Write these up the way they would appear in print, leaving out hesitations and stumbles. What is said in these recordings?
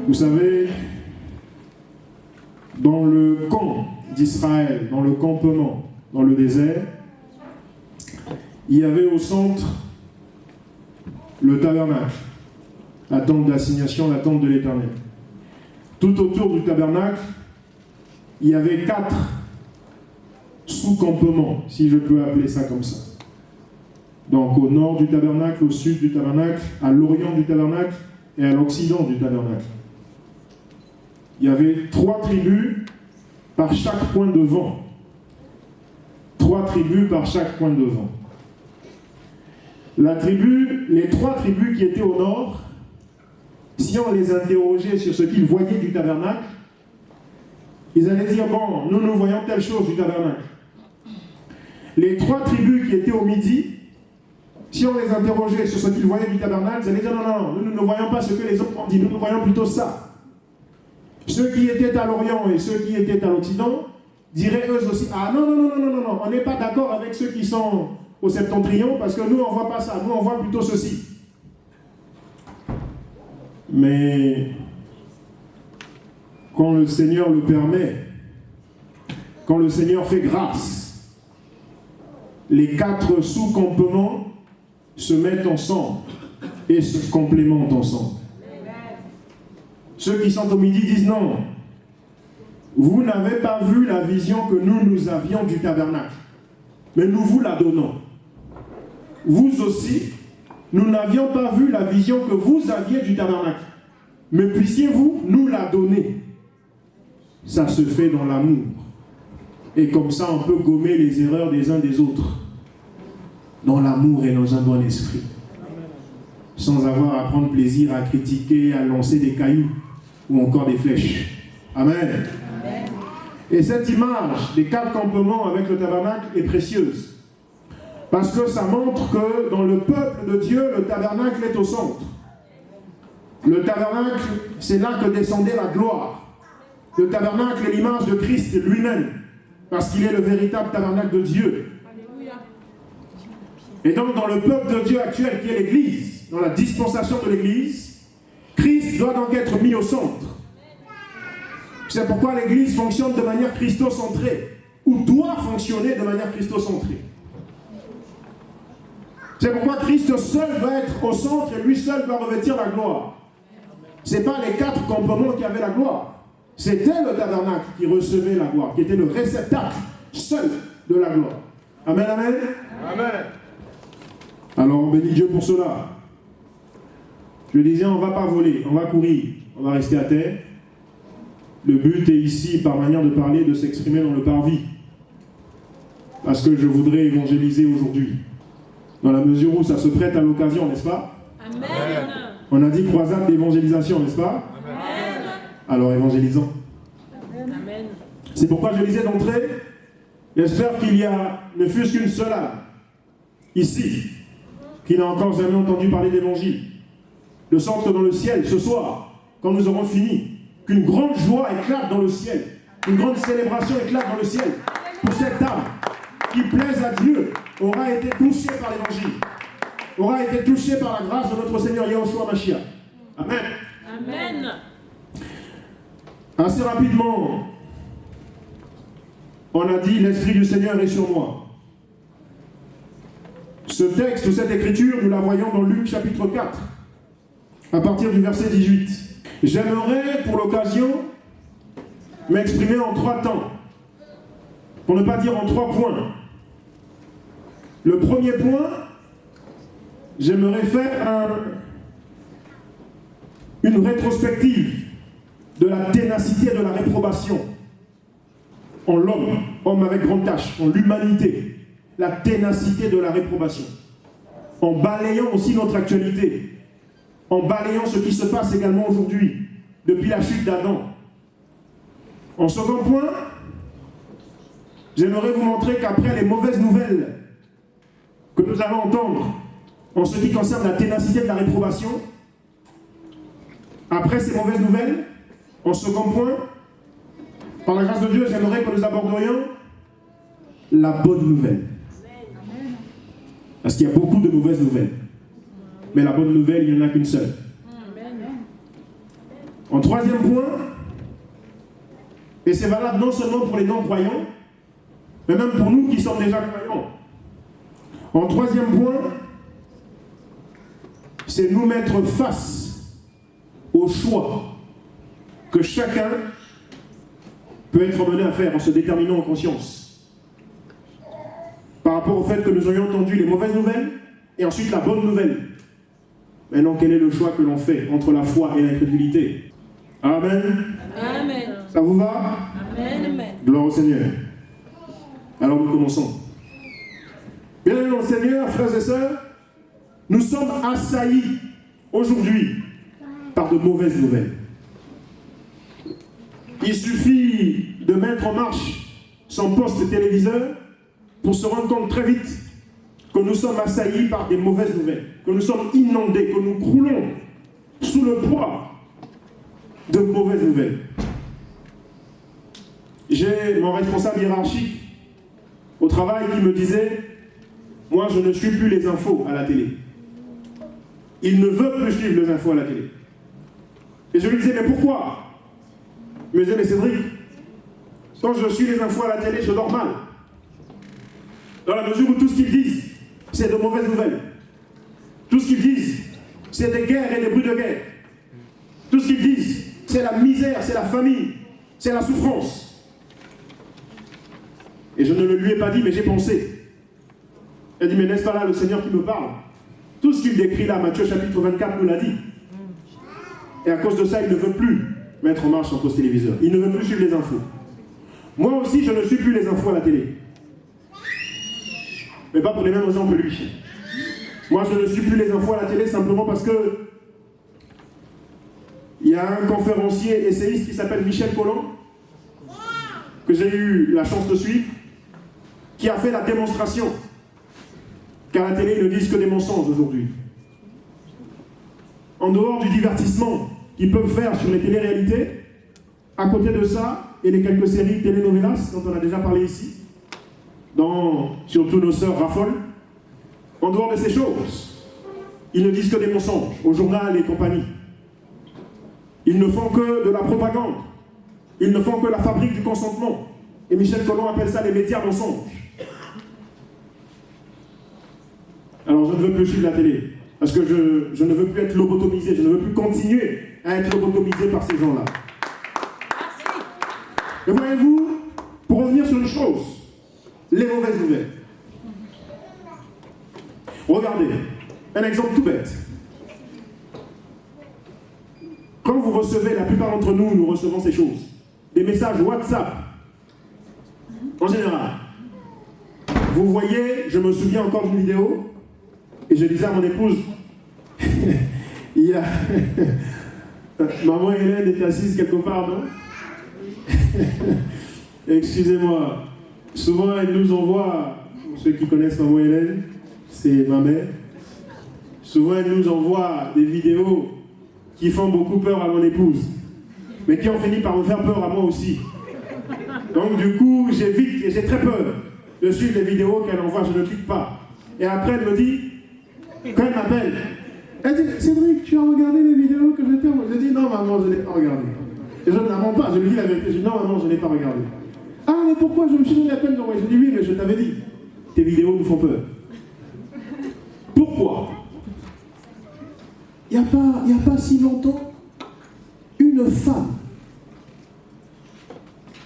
Vous savez, dans le camp d'Israël, dans le campement, dans le désert, il y avait au centre le tabernacle, la tente d'assignation, la tente de l'Éternel. Tout autour du tabernacle, il y avait 4 sous-campements, si je peux appeler ça comme ça. Donc au nord du tabernacle, au sud du tabernacle, à l'orient du tabernacle et à l'occident du tabernacle. Il y avait 3 tribus par chaque point de vent. 3 tribus par chaque point de vent. Les 3 tribus qui étaient au nord, si on les interrogeait sur ce qu'ils voyaient du tabernacle, ils allaient dire, bon, nous voyons telle chose du tabernacle. Les 3 tribus qui étaient au midi, si on les interrogeait sur ce qu'ils voyaient du tabernacle, ils allaient dire, non, nous ne voyons pas ce que les autres ont dit, nous voyons plutôt ça. Ceux qui étaient à l'Orient et ceux qui étaient à l'Occident diraient eux aussi, ah non, on n'est pas d'accord avec ceux qui sont au septentrion parce que nous on ne voit pas ça, nous on voit plutôt ceci. Mais quand le Seigneur le permet, quand le Seigneur fait grâce, les 4 sous-campements se mettent ensemble et se complémentent ensemble. Ceux qui sont au midi disent non, vous n'avez pas vu la vision que nous avions du tabernacle, mais nous vous la donnons. Vous aussi, nous n'avions pas vu la vision que vous aviez du tabernacle, mais puissiez-vous nous la donner. Ça se fait dans l'amour. Et comme ça, on peut gommer les erreurs des uns des autres, dans l'amour et dans un bon esprit, sans avoir à prendre plaisir à critiquer, à lancer des cailloux ou encore des flèches. Amen. Amen. Et cette image des 4 campements avec le tabernacle est précieuse. Parce que ça montre que dans le peuple de Dieu, le tabernacle est au centre. Le tabernacle, c'est là que descendait la gloire. Le tabernacle est l'image de Christ lui-même, parce qu'il est le véritable tabernacle de Dieu. Et donc dans le peuple de Dieu actuel qui est l'Église, dans la dispensation de l'Église, Christ doit donc être mis au centre. C'est pourquoi l'Église fonctionne de manière christocentrée, ou doit fonctionner de manière christocentrée. C'est pourquoi Christ seul doit être au centre et lui seul doit revêtir la gloire. Ce n'est pas les 4 campements qui avaient la gloire. C'était le tabernacle qui recevait la gloire, qui était le réceptacle seul de la gloire. Amen, amen. Amen. Alors on bénit Dieu pour cela. Je disais, on ne va pas voler, on va courir, on va rester à terre. Le but est ici, par manière de parler, de s'exprimer dans le parvis. Parce que je voudrais évangéliser aujourd'hui. Dans la mesure où ça se prête à l'occasion, n'est-ce pas? Amen. On a dit croisade d'évangélisation, n'est-ce pas? Amen. Alors évangélisons. Amen. C'est pourquoi je disais d'entrée, j'espère qu'il y a, ne fût-ce qu'une seule âme, ici, qui n'a encore jamais entendu parler d'évangile. De sorte que dans le ciel, ce soir, quand nous aurons fini, qu'une grande joie éclate dans le ciel, une grande célébration éclate dans le ciel, pour cette âme qui plaise à Dieu, aura été touchée par l'évangile, aura été touchée par la grâce de notre Seigneur Yahushua Mashiach. Amen. Amen. Assez rapidement, on a dit l'Esprit du Seigneur est sur moi. Ce texte, cette écriture, nous la voyons dans Luc chapitre 4, à partir du verset 18. J'aimerais, pour l'occasion, m'exprimer en 3 temps, pour ne pas dire en 3 points. Le premier point, j'aimerais faire une rétrospective de la ténacité de la réprobation en l'homme, homme avec grande tâche, en l'humanité, la ténacité de la réprobation, en balayant aussi notre actualité, en balayant ce qui se passe également aujourd'hui, depuis la chute d'Adam. En second point, j'aimerais vous montrer qu'après les mauvaises nouvelles que nous allons entendre en ce qui concerne la ténacité de la réprobation, après ces mauvaises nouvelles, en second point, par la grâce de Dieu, j'aimerais que nous aborderions la bonne nouvelle. Parce qu'il y a beaucoup de mauvaises nouvelles. Mais la bonne nouvelle, il n'y en a qu'une seule. En troisième point, et c'est valable non seulement pour les non-croyants, mais même pour nous qui sommes déjà croyants. En troisième point, c'est nous mettre face au choix que chacun peut être mené à faire en se déterminant en conscience. Par rapport au fait que nous ayons entendu les mauvaises nouvelles et ensuite la bonne nouvelle. Maintenant, quel est le choix que l'on fait entre la foi et l'incrédulité? Amen. Amen. Ça vous va? Amen. Gloire au Seigneur. Alors nous commençons. Bien-aimés dans le Seigneur, frères et sœurs, nous sommes assaillis aujourd'hui par de mauvaises nouvelles. Il suffit de mettre en marche son poste téléviseur pour se rendre compte très vite que nous sommes assaillis par des mauvaises nouvelles, que nous sommes inondés, que nous croulons sous le poids de mauvaises nouvelles. J'ai mon responsable hiérarchique au travail qui me disait « Moi, je ne suis plus les infos à la télé. » Il ne veut plus suivre les infos à la télé. Et je lui disais « Mais pourquoi ?» Il me disait « Mais Cédric, quand je suis les infos à la télé, je dors mal. Dans la mesure où tout ce qu'ils disent, c'est de mauvaises nouvelles. Tout ce qu'ils disent, c'est des guerres et des bruits de guerre. Tout ce qu'ils disent, c'est la misère, c'est la famine, c'est la souffrance. » Et je ne le lui ai pas dit, mais j'ai pensé. Elle dit, mais n'est-ce pas là le Seigneur qui me parle? Tout ce qu'il décrit là, Matthieu chapitre 24 nous l'a dit. Et à cause de ça, il ne veut plus mettre en marche son poste téléviseur. Il ne veut plus suivre les infos. Moi aussi, je ne suis plus les infos à la télé. Mais pas pour les mêmes raisons que lui. Moi, je ne suis plus les infos à la télé simplement parce que il y a un conférencier essayiste qui s'appelle Michel Collomb, que j'ai eu la chance de suivre, qui a fait la démonstration qu'à la télé, ils ne disent que des mensonges aujourd'hui. En dehors du divertissement qu'ils peuvent faire sur les téléréalités, à côté de ça, et les quelques séries telenovelas dont on a déjà parlé ici, surtout nos sœurs raffolent, en dehors de ces choses, ils ne disent que des mensonges, au journal et compagnie. Ils ne font que de la propagande. Ils ne font que la fabrique du consentement. Et Michel Collomb appelle ça les médias mensonges. Alors je ne veux plus suivre la télé. Parce que je ne veux plus être lobotomisé. Je ne veux plus continuer à être lobotomisé par ces gens-là. Et voyez-vous, pour revenir sur une chose, les mauvaises nouvelles. Regardez, un exemple tout bête. Quand vous recevez, la plupart d'entre nous, nous recevons ces choses. Des messages WhatsApp. En général. Vous voyez, je me souviens encore d'une vidéo, et je disais à mon épouse, il y a... Maman Hélène est assise quelque part, non? Excusez-moi. Souvent, elle nous envoie, pour ceux qui connaissent Maman Hélène, c'est ma mère. Souvent, elle nous envoie des vidéos qui font beaucoup peur à mon épouse, mais qui ont fini par me faire peur à moi aussi. Donc du coup, j'évite et j'ai très peur de suivre les vidéos qu'elle envoie, je ne clique pas. Et après, elle me dit, quand elle m'appelle, elle dit, Cédric, tu as regardé les vidéos que je t'ai envoyées? Je dis, non maman, je ne l'ai pas regardé. Et je ne la mens pas, je lui dis la vérité, je dis, non maman, je ne l'ai pas regardé. Ah, mais pourquoi? Je me suis donné la peine d'envoyer. Je dis, oui, mais je t'avais dit, tes vidéos nous font peur. Pourquoi? Il n'y a pas si longtemps, une femme,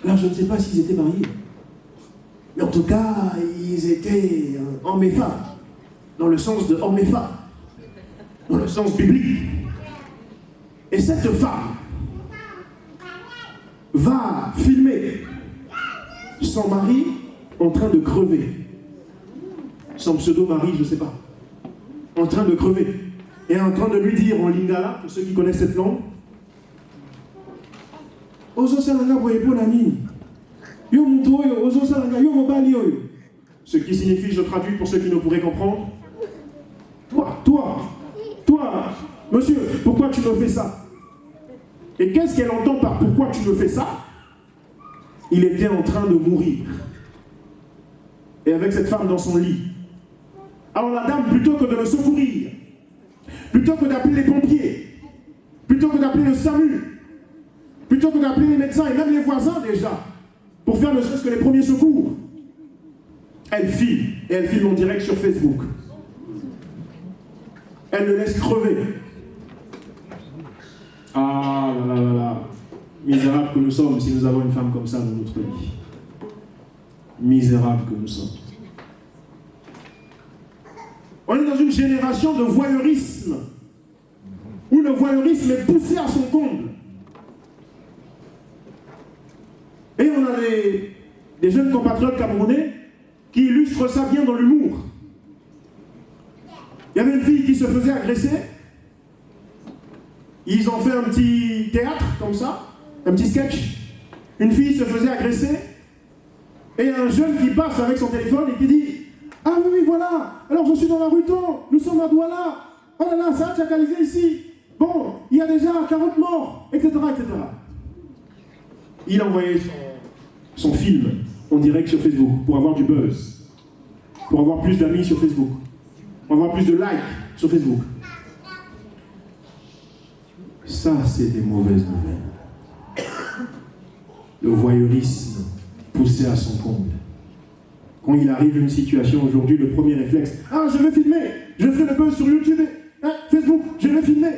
là je ne sais pas s'ils étaient mariés, mais en tout cas, ils étaient hommes et femmes, dans le sens de hommes et femmes, dans le sens biblique. Et cette femme va filmer son mari en train de crever. Son pseudo-mari, je ne sais pas, en train de crever. Et en train de lui dire en lingala, pour ceux qui connaissent cette langue, Ozo salanga boyebo na nini? Yo mutu oyo, ozo salanga yo mobali oyo. Ce qui signifie, je traduis pour ceux qui ne pourraient comprendre, toi, monsieur, pourquoi tu me fais ça? Et qu'est-ce qu'elle entend par pourquoi tu me fais ça? Il était en train de mourir. Et avec cette femme dans son lit. Alors la dame, plutôt que de le secourir, plutôt que d'appeler les pompiers, plutôt que d'appeler le SAMU, plutôt que d'appeler les médecins et même les voisins déjà, pour faire ne serait-ce que les premiers secours, elle file, et elle filme en direct sur Facebook. Elle le laisse crever. Ah là là là là, misérables que nous sommes si nous avons une femme comme ça dans notre vie. Misérables que nous sommes. On est dans une génération de voyeurisme, où le voyeurisme est poussé à son comble. Et on a des jeunes compatriotes camerounais qui illustrent ça bien dans l'humour. Il y avait une fille qui se faisait agresser. Ils ont fait un petit théâtre comme ça, un petit sketch. Une fille se faisait agresser. Et il y a un jeune qui passe avec son téléphone et qui dit « Ah oui, oui, voilà, alors je suis dans la rue Thon, nous sommes à Douala. Oh là là, ça a tchakalisé ici. Bon, il y a déjà 40 morts, etc. etc. » Il a envoyé son film en direct sur Facebook pour avoir du buzz, pour avoir plus d'amis sur Facebook, pour avoir plus de likes sur Facebook. Ça, c'est des mauvaises nouvelles. Le voyeurisme poussé à son comble. Quand il arrive une situation aujourd'hui, le premier réflexe, « Ah, je vais filmer, je fais le buzz sur YouTube, hein, Facebook, je vais filmer. »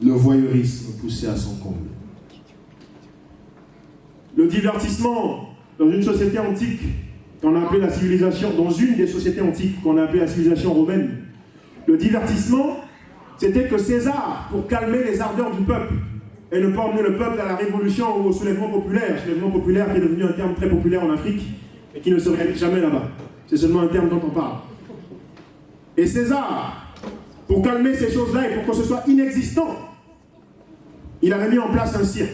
Le voyeurisme poussé à son comble. Le divertissement dans une société antique qu'on a appelée la civilisation, dans une des sociétés antiques qu'on a appelée la civilisation romaine, le divertissement, c'était que César, pour calmer les ardeurs du peuple, et ne pas emmener le peuple à la révolution ou au soulèvement populaire qui est devenu un terme très populaire en Afrique, et qui ne se réalise jamais là-bas. C'est seulement un terme dont on parle. Et César, pour calmer ces choses-là et pour que ce soit inexistant, il avait mis en place un cirque.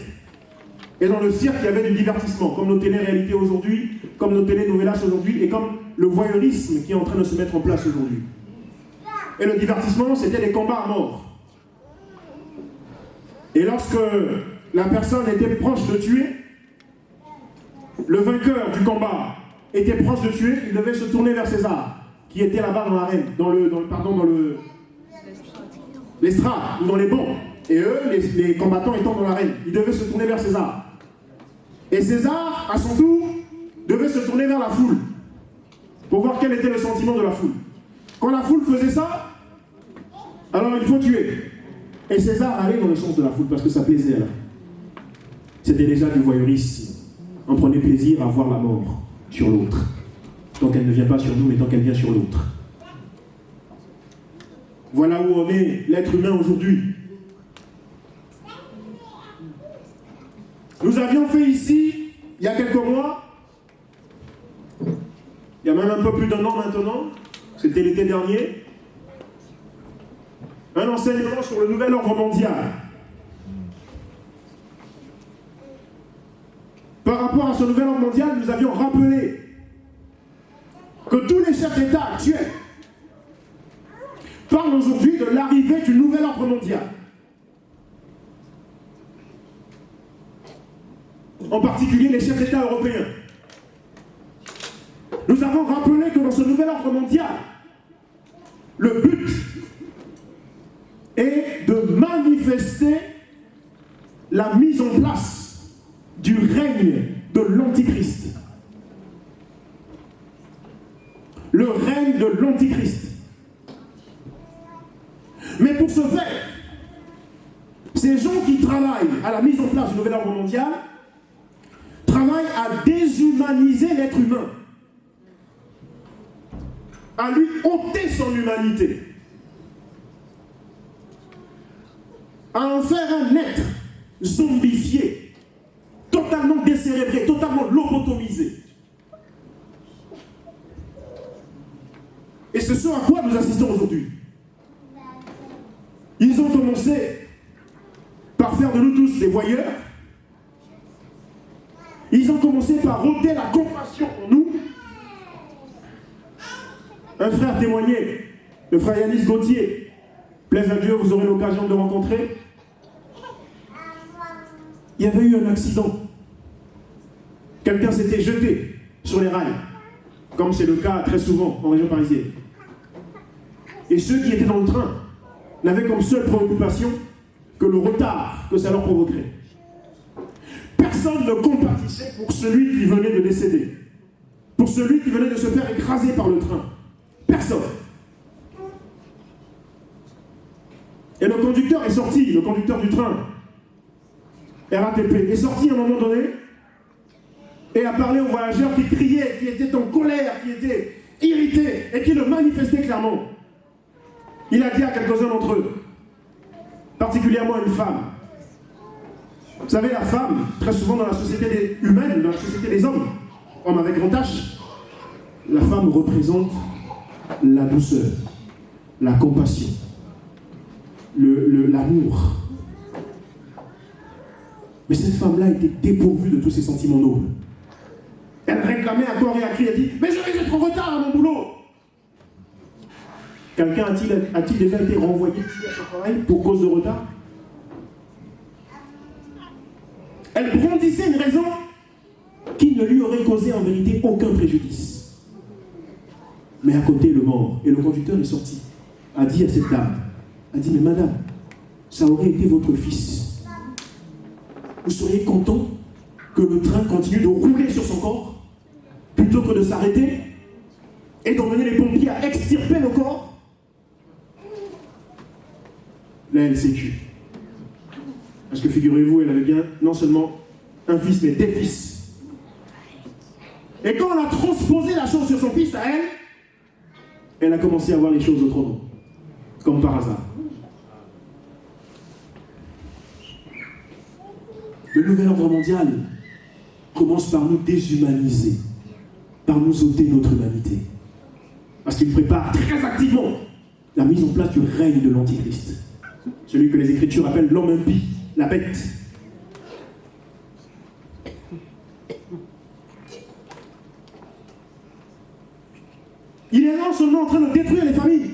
Et dans le cirque, il y avait du divertissement, comme nos télé-réalités aujourd'hui, comme nos télé-novelas aujourd'hui, et comme le voyeurisme qui est en train de se mettre en place aujourd'hui. Et le divertissement, c'était des combats à mort. Et lorsque la personne était proche de tuer, le vainqueur du combat était proche de tuer, il devait se tourner vers César, qui était là-bas dans l'arène, dans l'estrade, ou dans les bancs. Et eux, les combattants étant dans l'arène, ils devaient se tourner vers César. Et César, à son tour, devait se tourner vers la foule, pour voir quel était le sentiment de la foule. Quand la foule faisait ça, alors il faut tuer. Et César allait dans le sens de la foule, parce que ça plaisait à la foule. C'était déjà du voyeurisme. On prenait plaisir à voir la mort sur l'autre. Tant qu'elle ne vient pas sur nous, mais tant qu'elle vient sur l'autre. Voilà où on est, l'être humain aujourd'hui. Nous avions fait ici, il y a quelques mois, il y a même un peu plus d'1 an maintenant, c'était l'été dernier, un enseignement sur le nouvel ordre mondial. Par rapport à ce nouvel ordre mondial, nous avions rappelé que tous les chefs d'État actuels parlent aujourd'hui de l'arrivée du nouvel ordre mondial. En particulier les chefs d'État européens. Nous avons rappelé que dans ce nouvel ordre mondial, le but est de manifester la mise en place du règne de l'Antichrist. Le règne de l'Antichrist. Mais pour ce faire, ces gens qui travaillent à la mise en place du nouvel ordre mondial travaillent à déshumaniser l'être humain, à lui ôter son humanité, à en faire un être zombifié, totalement décérébré, totalement lobotomisé. Et c'est ce à quoi nous assistons aujourd'hui. Ils ont commencé par faire de nous tous des voyeurs. Ils ont commencé par ôter la compassion en nous. Un frère témoignait, le frère Yanis Gauthier, plaise à Dieu, vous aurez l'occasion de le rencontrer. Il y avait eu un accident quelqu'un s'était jeté sur les rails, comme c'est le cas très souvent en région parisienne. Et ceux qui étaient dans le train n'avaient comme seule préoccupation que le retard que ça leur provoquerait. Personne ne compatissait pour celui qui venait de décéder, pour celui qui venait de se faire écraser par le train. Personne. Et le conducteur est sorti, le conducteur du train, RATP, est sorti à un moment donné et a parlé aux voyageurs qui criaient, qui étaient en colère, qui étaient irrités et qui le manifestaient clairement. Il a dit à quelques-uns d'entre eux, particulièrement une femme. Vous savez, la femme, très souvent dans la société humaine, dans la société des hommes, hommes avec grand H, la femme représente la douceur, la compassion, l'amour. Mais cette femme-là était dépourvue de tous ces sentiments nobles. Elle réclamait à corps et à cri, elle dit « Mais je vais être en retard à mon boulot !» Quelqu'un a-t-il déjà été renvoyé ici à son travail pour cause de retard? Elle brandissait une raison qui ne lui aurait causé en vérité aucun préjudice. Mais à côté, le mort, et le conducteur est sorti, a dit à cette dame, a dit, mais madame, ça aurait été votre fils. Vous seriez content que le train continue de rouler sur son corps, plutôt que de s'arrêter et d'emmener les pompiers à extirper le corps? Là, elle s'est tue. Parce que figurez-vous, elle avait bien non seulement un fils, mais des fils. Et quand elle a transposé la chose sur son fils à elle, elle a commencé à voir les choses autrement. Comme par hasard. Le nouvel ordre mondial commence par nous déshumaniser, par nous ôter notre humanité. Parce qu'il prépare très activement la mise en place du règne de l'Antichrist. Celui que les Écritures appellent l'homme impie, la bête. Il est non seulement en train de détruire les familles,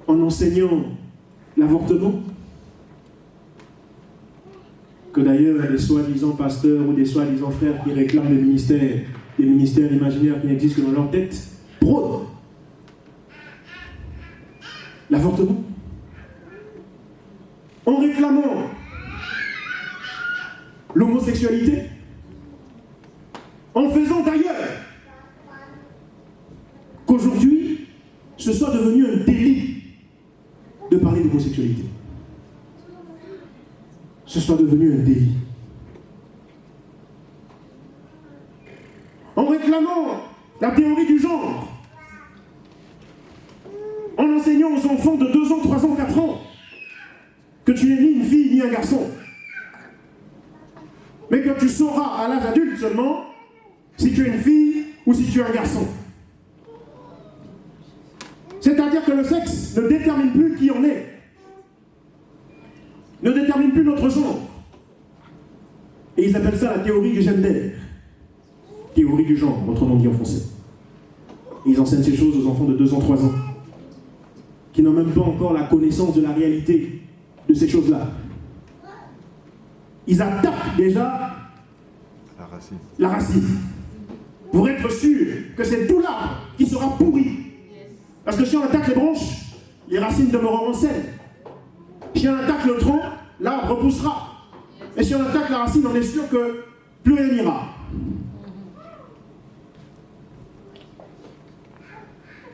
en enseignant l'avortement, que d'ailleurs des soi-disant pasteurs ou des soi-disant frères qui réclament des ministères imaginaires qui n'existent que dans leur tête, prônent l'avortement. En réclamant l'homosexualité, en faisant d'ailleurs qu'aujourd'hui, ce soit devenu un délit de parler d'homosexualité. Ce soit devenu un délit. En réclamant la théorie du genre, en enseignant aux enfants de 2 ans, 3 ans, 4 ans que tu n'es ni une fille ni un garçon, mais que tu sauras à l'âge adulte seulement si tu es une fille ou si tu es un garçon. C'est-à-dire que le sexe ne détermine plus qui on est, ne détermine plus notre genre. Et ils appellent ça la théorie du gender, théorie du genre, autrement dit en français. Et ils enseignent ces choses aux enfants de 2 ans, 3 ans, qui n'ont même pas encore la connaissance de la réalité de ces choses-là. Ils attaquent déjà la racine. Pour être sûr que c'est tout l'arbre qui sera pourri. Parce que si on attaque les branches, les racines demeureront saines. Si on attaque le tronc, l'arbre repoussera. Et si on attaque la racine, on est sûr que plus rien n'ira.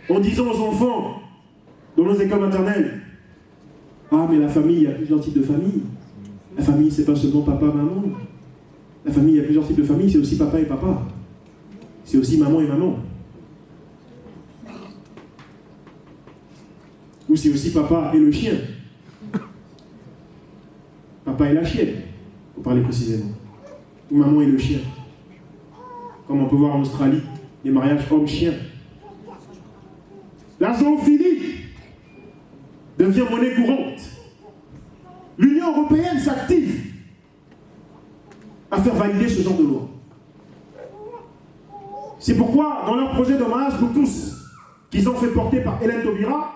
En disant aux enfants, dans nos écoles maternelles, ah mais la famille, il y a plusieurs types de familles. La famille, c'est pas seulement papa, maman. La famille, il y a plusieurs types de familles, c'est aussi papa et papa. C'est aussi maman et maman. Ou c'est aussi papa et le chien. Papa et la chienne, pour parler précisément. Ou maman et le chien. Comme on peut voir en Australie, les mariages homme-chien. La zoophilie devient monnaie courante. L'Union européenne s'active à faire valider ce genre de loi. C'est pourquoi, dans leur projet de mariage pour tous, qu'ils ont fait porter par Hélène Taubira,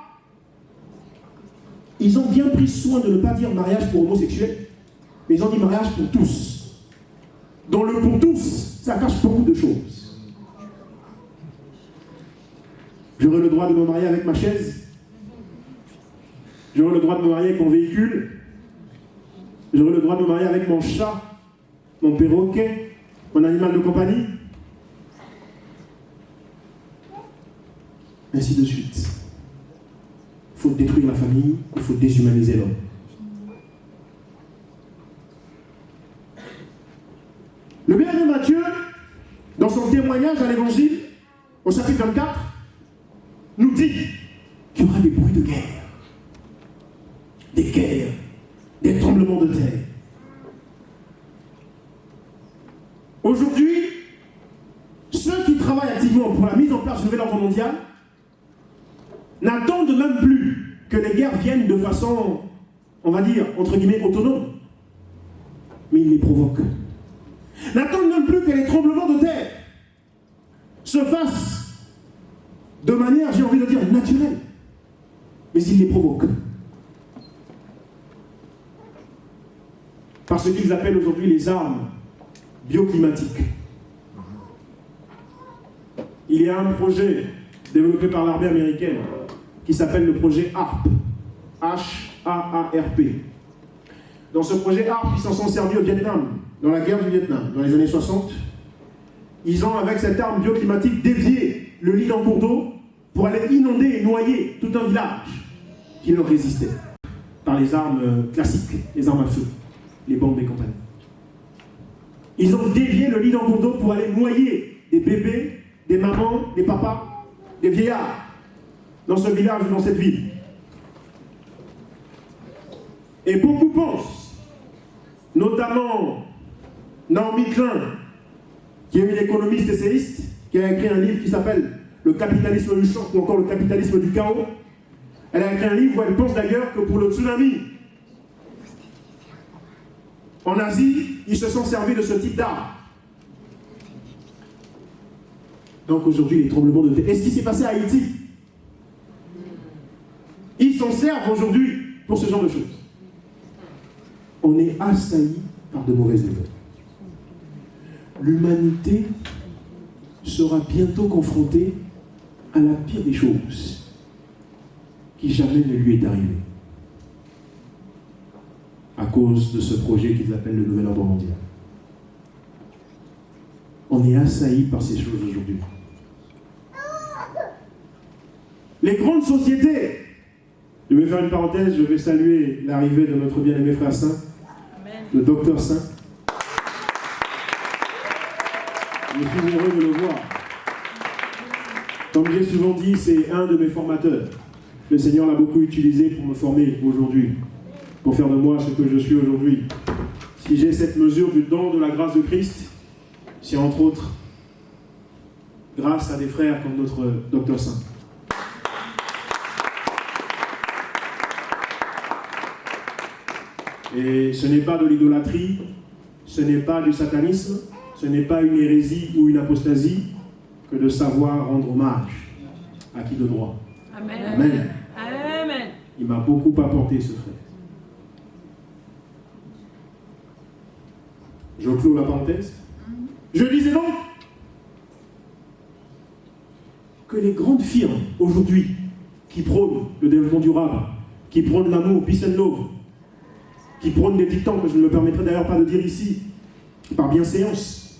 ils ont bien pris soin de ne pas dire mariage pour homosexuels, Mais ils ont dit mariage pour tous. Dans le pour tous, ça cache beaucoup de choses. J'aurai le droit de me marier avec ma chaise. J'aurai le droit de me marier avec mon véhicule. J'aurai le droit de me marier avec mon chat, mon perroquet, mon animal de compagnie. Ainsi de suite. Il faut détruire la famille, il faut déshumaniser l'homme. Le bien-aimé Matthieu, dans son témoignage à l'Évangile, au chapitre 24, nous dit qu'il y aura des bruits de guerre, des tremblements de terre. Aujourd'hui, ceux qui travaillent activement pour la mise en place du nouvel ordre mondial n'attendent même plus que les guerres viennent de façon, on va dire, entre guillemets, autonome. Mais ils les provoquent. N'attendent même plus que les tremblements de terre se fassent de manière, j'ai envie de dire, naturelle. Mais ils les provoquent. Par ce qu'ils appellent aujourd'hui les armes bioclimatiques. Il y a un projet développé par l'armée américaine qui s'appelle le projet HAARP. H-A-A-R-P. Dans ce projet HAARP, ils s'en sont servis au Vietnam, dans la guerre du Vietnam, dans les années 60. Ils ont, avec cette arme bioclimatique, dévié le lit d'un cours d'eau pour aller inonder et noyer tout un village qui leur résistait par les armes classiques, les armes à feu, les bombes et compagnie. Ils ont dévié le lit d'un cours d'eau pour aller noyer des bébés, des mamans, des papas, des vieillards dans ce village ou dans cette ville. Et beaucoup pensent, notamment Naomi Klein, qui est une économiste essayiste, qui a écrit un livre qui s'appelle Le capitalisme du choc ou encore Le capitalisme du chaos. Elle a écrit un livre où elle pense d'ailleurs que pour le tsunami en Asie, ils se sont servis de ce type d'arme. Donc aujourd'hui, les tremblements de terre. Et ce qui s'est passé à Haïti, ils s'en servent aujourd'hui pour ce genre de choses. On est assailli par de mauvaises nouvelles. L'humanité sera bientôt confrontée à la pire des choses qui jamais ne lui est arrivée à cause de ce projet qu'ils appellent le nouvel ordre mondial. On est assailli par ces choses aujourd'hui. Les grandes sociétés, je vais faire une parenthèse, je vais saluer l'arrivée de notre bien-aimé frère Saint, le docteur Saint. Je suis heureux de le voir. Comme j'ai souvent dit, c'est un de mes formateurs. Le Seigneur l'a beaucoup utilisé pour me former aujourd'hui, pour faire de moi ce que je suis aujourd'hui. Si j'ai cette mesure du don de la grâce de Christ, c'est entre autres grâce à des frères comme notre docteur Saint. Et ce n'est pas de l'idolâtrie, ce n'est pas du satanisme, ce n'est pas une hérésie ou une apostasie que de savoir rendre hommage à qui de droit. Amen. Amen. Amen. Il m'a beaucoup apporté, ce frère. Je clôt la parenthèse. Je disais donc que les grandes firmes aujourd'hui qui prônent le développement durable, qui prônent l'amour, peace and love, qui prônent des dictants que je ne me permettrai d'ailleurs pas de dire ici, par bienséance.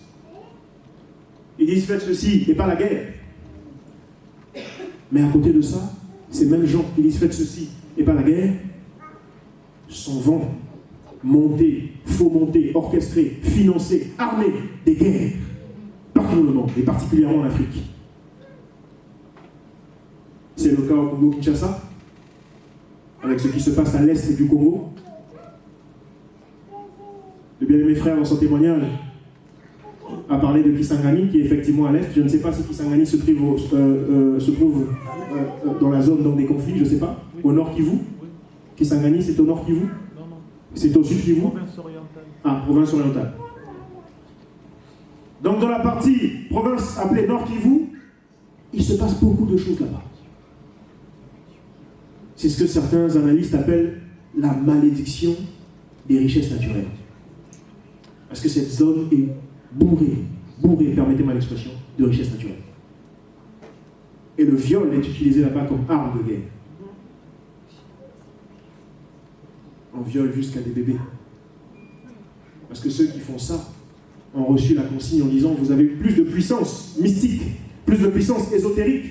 Ils disent faites ceci et pas la guerre. Mais à côté de ça, ces mêmes gens qui disent faites ceci et pas la guerre sont vent, montés, fomentés, orchestrés, financés, armés des guerres partout dans le monde et particulièrement en Afrique. C'est le cas au Congo-Kinshasa, avec ce qui se passe à l'est du Congo. Le bien-aimé frère, dans son témoignage, a parlé de Kisangani, qui est effectivement à l'est. Je ne sais pas si Kisangani se trouve dans la zone donc, des conflits, je ne sais pas. Au nord Kivu. Kisangani, c'est au nord Kivu. C'est au sud Kivu. Province orientale. Ah, province orientale. Donc dans la partie province appelée nord Kivu, il se passe beaucoup de choses là-bas. C'est ce que certains analystes appellent la malédiction des richesses naturelles. Parce que cette zone est bourrée, permettez-moi l'expression, de richesse naturelle. Et le viol est utilisé là-bas comme arme de guerre. On viole jusqu'à des bébés. Parce que ceux qui font ça ont reçu la consigne en disant vous avez plus de puissance mystique, plus de puissance ésotérique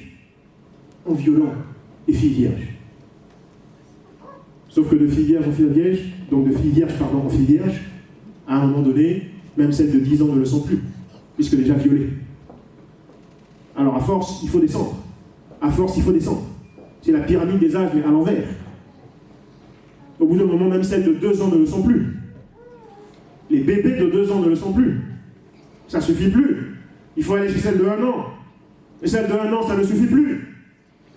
en violant les filles vierges. Sauf que de filles vierges en filles vierges, donc de filles vierges en filles vierges, à un moment donné, même celles de 10 ans ne le sont plus, puisque déjà violées. Alors à force, il faut descendre. À force, il faut descendre. C'est la pyramide des âges, mais à l'envers. Au bout d'un moment, même celles de 2 ans ne le sont plus. Les bébés de 2 ans ne le sont plus. Ça ne suffit plus. Il faut aller chez celles de 1 an. Et celles de 1 an, ça ne suffit plus.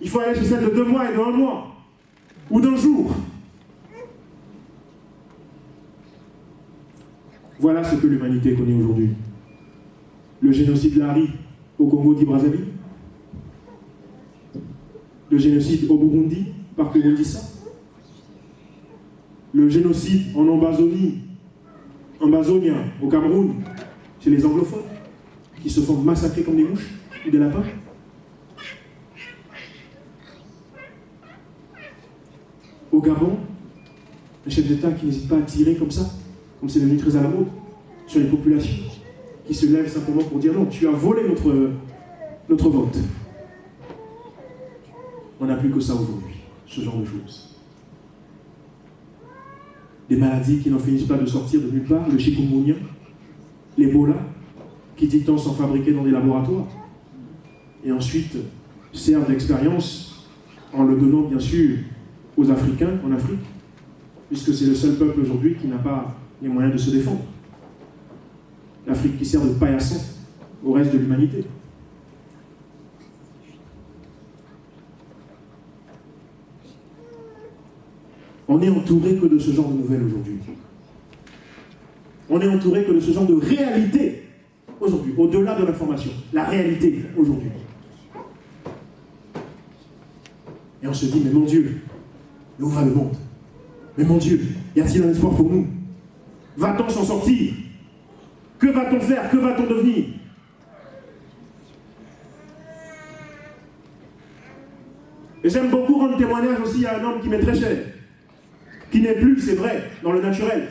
Il faut aller chez celles de 2 mois et de 1 mois. Ou d'un jour. Voilà ce que l'humanité connaît aujourd'hui. Le génocide Lari au Congo-Brazzaville. Le génocide au Burundi, par Kouroundissa. Le génocide en Ambazonie, au Cameroun, chez les anglophones, qui se font massacrer comme des mouches ou des lapins. Au Gabon, un chef d'État qui n'hésite pas à tirer comme ça, comme c'est devenu très à la mode, sur les populations, qui se lèvent simplement pour dire non, tu as volé notre vote. On n'a plus que ça aujourd'hui, ce genre de choses. Des maladies qui n'en finissent pas de sortir de nulle part, le chikungunya, l'Ebola, qui dit tant sont fabriqués dans des laboratoires, et ensuite servent d'expérience en le donnant bien sûr aux Africains en Afrique, puisque c'est le seul peuple aujourd'hui qui n'a pas les moyens de se défendre. L'Afrique qui sert de paillasson au reste de l'humanité. On n'est entouré que de ce genre de nouvelles aujourd'hui. On n'est entouré que de ce genre de réalité aujourd'hui, au-delà de l'information. La réalité aujourd'hui. Et on se dit, mais mon Dieu, mais où va le monde? Mais mon Dieu, y a-t-il un espoir pour nous? Va-t-on s'en sortir? Que va-t-on faire? Que va-t-on devenir? Et j'aime beaucoup rendre témoignage aussi à un homme qui m'est très cher, qui n'est plus, c'est vrai, dans le naturel.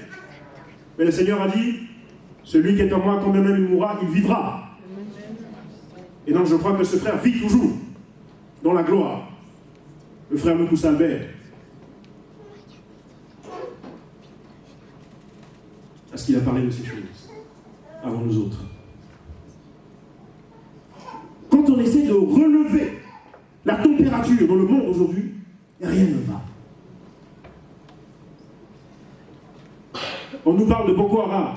Mais le Seigneur a dit, celui qui est en moi, quand même il mourra, il vivra. Et donc je crois que ce frère vit toujours dans la gloire. Le frère Moukou Albert. Parce qu'il a parlé de ces choses avant nous autres. Quand on essaie de relever la température dans le monde aujourd'hui, rien ne va. On nous parle de Boko Haram.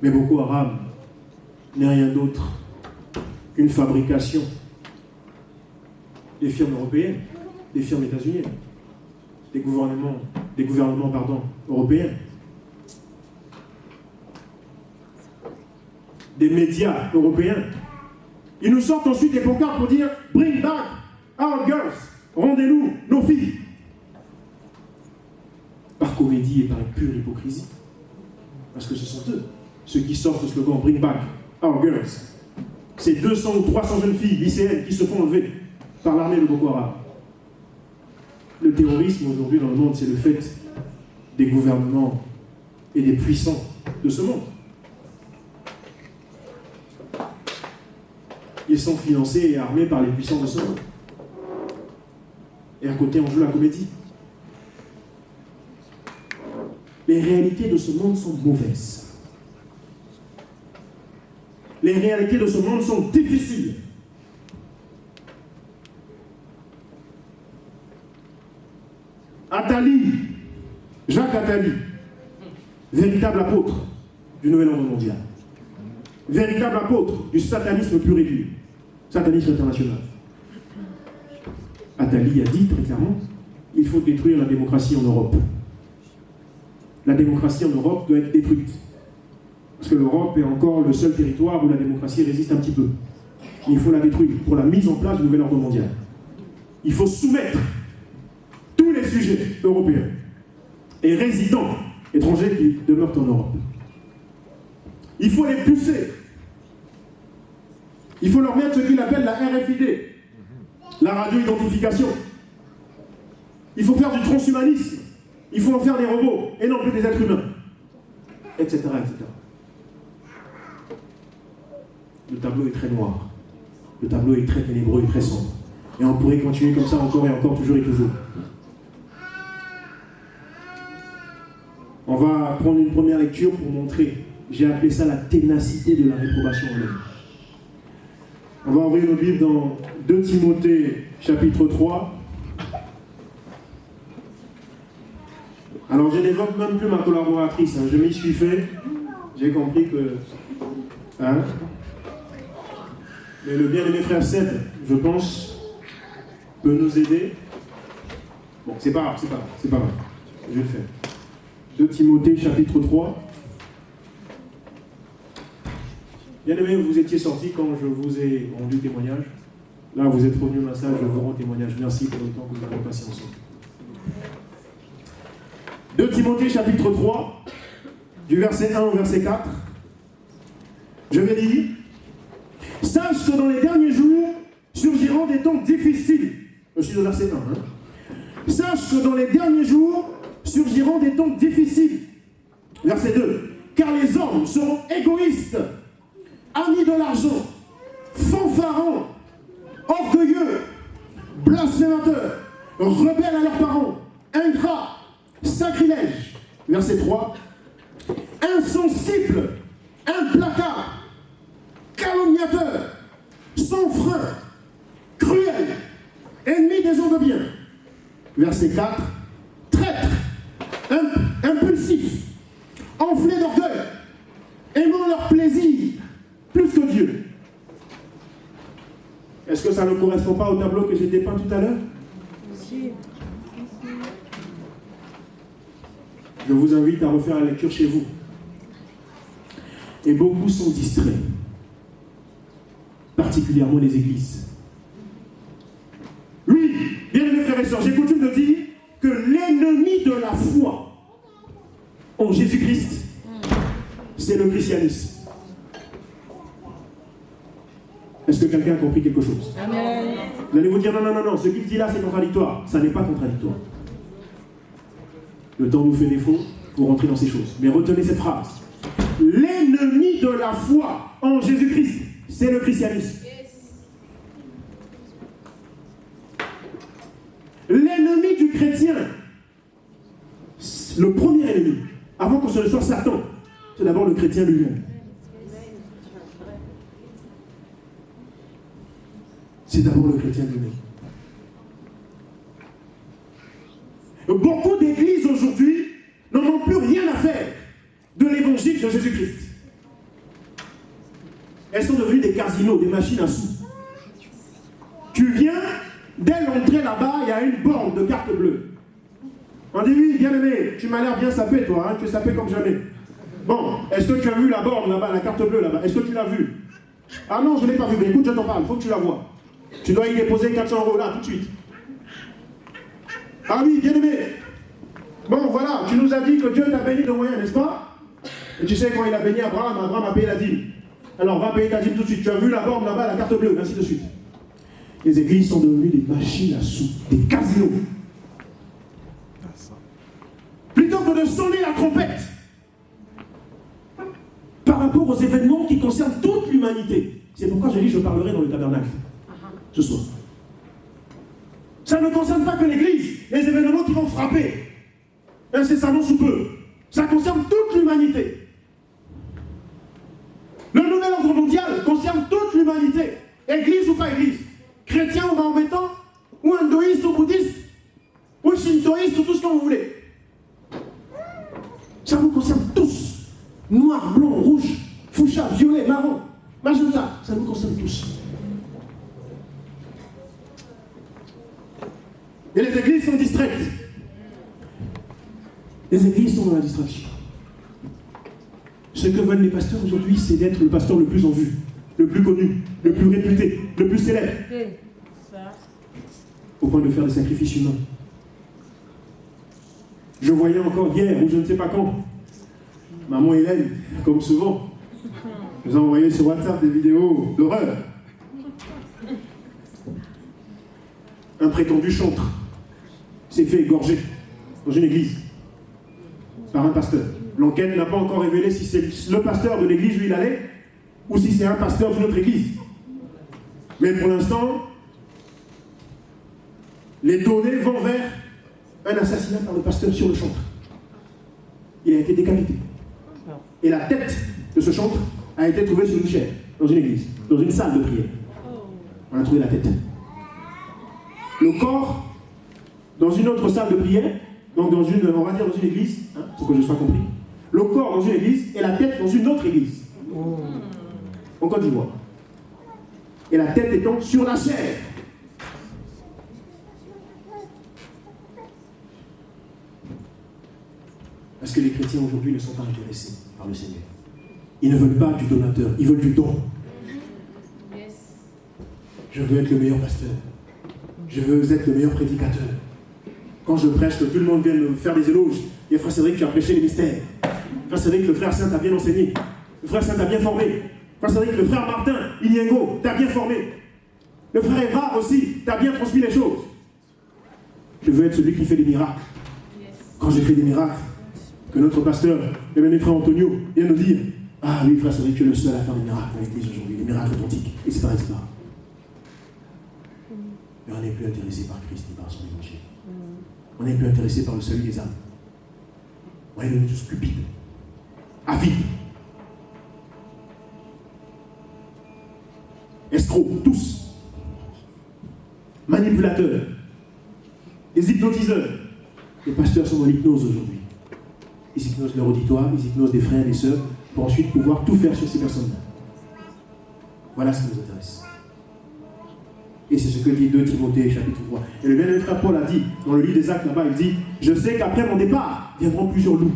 Mais Boko Haram n'est rien d'autre qu'une fabrication des firmes européennes, des firmes états-uniennes, des gouvernements européens, des médias européens. Ils nous sortent ensuite des pancartes pour dire « Bring back our girls », rendez-nous nos filles. Par comédie et par une pure hypocrisie. Parce que ce sont eux, ceux qui sortent le slogan « Bring back our girls ». C'est 200 ou 300 jeunes filles lycéennes qui se font enlever par l'armée de Boko Haram. Le terrorisme aujourd'hui dans le monde, c'est le fait des gouvernements et des puissants de ce monde. Ils sont financés et armés par les puissants de ce monde. Et à côté, on joue la comédie. Les réalités de ce monde sont mauvaises. Les réalités de ce monde sont difficiles. Attali, Jacques Attali, véritable apôtre du nouvel ordre mondial, véritable apôtre du satanisme pur et dur, satanisme international. Attali a dit très clairement, il faut détruire la démocratie en Europe. La démocratie en Europe doit être détruite. Parce que l'Europe est encore le seul territoire où la démocratie résiste un petit peu. Mais il faut la détruire pour la mise en place du nouvel ordre mondial. Il faut soumettre tous les sujets européens et résidents étrangers qui demeurent en Europe. Il faut les pousser. Il faut leur mettre ce qu'il appelle la RFID, la radio-identification. Il faut faire du transhumanisme. Il faut en faire des robots et non plus des êtres humains, etc., etc. Le tableau est très noir. Le tableau est très ténébreux et très sombre. Et on pourrait continuer comme ça encore et encore, toujours et toujours. On va prendre une première lecture pour montrer. J'ai appelé ça la ténacité de la réprobation en l'homme. On va ouvrir nos Bibles dans 2 Timothée, chapitre 3. Alors, je n'évoque même plus ma collaboratrice. Je m'y suis fait. J'ai compris que... Mais le bien-aimé frère Seb, je pense, peut nous aider. Bon, c'est pas grave, c'est pas grave. Je vais le faire. 2 Timothée, chapitre 3. Bien-aimé, vous étiez sortis quand je vous ai rendu témoignage. Là, vous êtes revenu au massage, je vous rends témoignage. Merci pour le temps que nous avons passé ensemble. 2 Timothée, chapitre 3, du verset 1 au verset 4. Je vais lire. Sache que dans les derniers jours surgiront des temps difficiles. Je suis au verset 1. Sache que dans les derniers jours surgiront des temps difficiles. Verset 2. Car les hommes seront égoïstes, amis de l'argent, fanfarons, orgueilleux, blasphémateurs, rebelles à leurs parents, ingrats, sacrilèges. Verset 3. Insensibles, implacables, calomniateurs, sans frein, cruels, ennemis des gens de bien. Verset 4. Traîtres, impulsifs, enflés d'orgueil, aimant leur plaisir plus que Dieu. Est-ce que ça ne correspond pas au tableau que j'ai dépeint tout à l'heure? Si. Je vous invite à refaire la lecture chez vous. Et beaucoup sont distraits, particulièrement les églises. Oui, bien aimés frères et sœurs, j'ai coutume de dire que l'ennemi de la foi en Jésus-Christ, c'est le christianisme. Est-ce que quelqu'un a compris quelque chose? Amen. Vous allez vous dire non, ce qu'il dit là c'est contradictoire. Ça n'est pas contradictoire. Le temps nous fait défaut pour rentrer dans ces choses. Mais retenez cette phrase. L'ennemi de la foi en Jésus-Christ, c'est le christianisme. L'ennemi du chrétien, le premier ennemi, avant que ce ne soit Satan, c'est d'abord le chrétien lui-même. C'est d'abord le chrétien lui-même. Beaucoup d'églises aujourd'hui n'en ont plus rien à faire de l'évangile de Jésus-Christ. Elles sont devenues des casinos, des machines à sous. Tu viens, dès l'entrée là-bas, il y a une borne de carte bleue. On dit oui, bien aimé, tu m'as l'air bien sapé toi, tu es sapé comme jamais. Bon, est-ce que tu as vu la borne là-bas, la carte bleue là-bas? Est-ce que tu l'as vue? Ah non, je ne l'ai pas vue, mais écoute, je t'en parle, il faut que tu la vois. Tu dois y déposer 400 € là, tout de suite. Ah oui, bien aimé. Bon, voilà, tu nous as dit que Dieu t'a béni de moyens, n'est-ce pas? Et tu sais, quand il a béni Abraham, Abraham a payé la dîme. Alors, va payer ta dîme tout de suite. Tu as vu la borne là-bas, la carte bleue, ainsi de suite. Les églises sont devenues des machines à sous, des casinos. Plutôt que de sonner la trompette par rapport aux événements qui concernent toute l'humanité. C'est pourquoi je dis je parlerai dans le tabernacle ce soir. Ça ne concerne pas que l'Église, les événements qui vont frapper incessamment sous peu. Ça concerne toute l'humanité. Le nouvel ordre mondial concerne toute l'humanité. Église ou pas église, chrétien ou mahométan, ou hindouiste ou bouddhiste, ou shintoïste ou tout ce que vous voulez. Ça vous concerne tous. Noir, blanc, rouge, fuchsia, violet, marron, magenta, ça nous concerne tous. Et les églises sont distraites. Les églises sont dans la distraction. Ce que veulent les pasteurs aujourd'hui, c'est d'être le pasteur le plus en vue, le plus connu, le plus réputé, le plus célèbre. Au point de faire des sacrifices humains. Je voyais encore hier, ou je ne sais pas quand, maman Hélène, comme souvent, nous a envoyé sur WhatsApp des vidéos d'horreur. Un prétendu chantre s'est fait égorger dans une église par un pasteur. L'enquête n'a pas encore révélé si c'est le pasteur de l'église où il allait ou si c'est un pasteur d'une autre église. Mais pour l'instant, les données vont vers un assassinat par le pasteur sur le chantre. Il a été décapité. Et la tête de ce chantre a été trouvée sur une chaire, dans une église, dans une salle de prière. On a trouvé la tête. Le corps, dans une autre salle de prière, donc dans une, on va dire dans une église, hein, pour que je sois compris. Le corps dans une église et la tête dans une autre église. En Côte d'Ivoire. Et la tête étant sur la chair. Parce que les chrétiens aujourd'hui ne sont pas intéressés par le Seigneur. Ils ne veulent pas du donateur, ils veulent du don. Je veux être le meilleur pasteur. Je veux être le meilleur prédicateur. Quand je prêche, que tout le monde vienne me faire des éloges. Il y a frère Cédric qui a prêché les mystères. Frère Cédric, le frère Saint t'a bien enseigné. Le frère Saint t'a bien formé. Frère Cédric, le frère Martin, Iniengo, t'a bien formé. Le frère Évrard aussi, t'a bien transmis les choses. Je veux être celui qui fait des miracles. Quand j'ai fait des miracles, que notre pasteur, et même les frères Antonio, viennent nous dire: ah oui, frère Cédric, tu es le seul à faire des miracles dans l'église aujourd'hui, des miracles authentiques, etc., etc. Mais on n'est plus intéressé par Christ ni par son évangile. On n'est plus intéressé par le salut des âmes. On est devenus tous stupides, avides, escrocs, tous, manipulateurs, les hypnotiseurs. Les pasteurs sont dans l'hypnose aujourd'hui. Ils hypnosent leur auditoire, ils hypnosent des frères et des sœurs pour ensuite pouvoir tout faire sur ces personnes-là. Voilà ce qui nous intéresse. Et c'est ce que dit 2 Timothée chapitre 3. Et le bien-aimé frère Paul a dit, dans le livre des Actes là-bas, il dit: je sais qu'après mon départ, viendront plusieurs loups.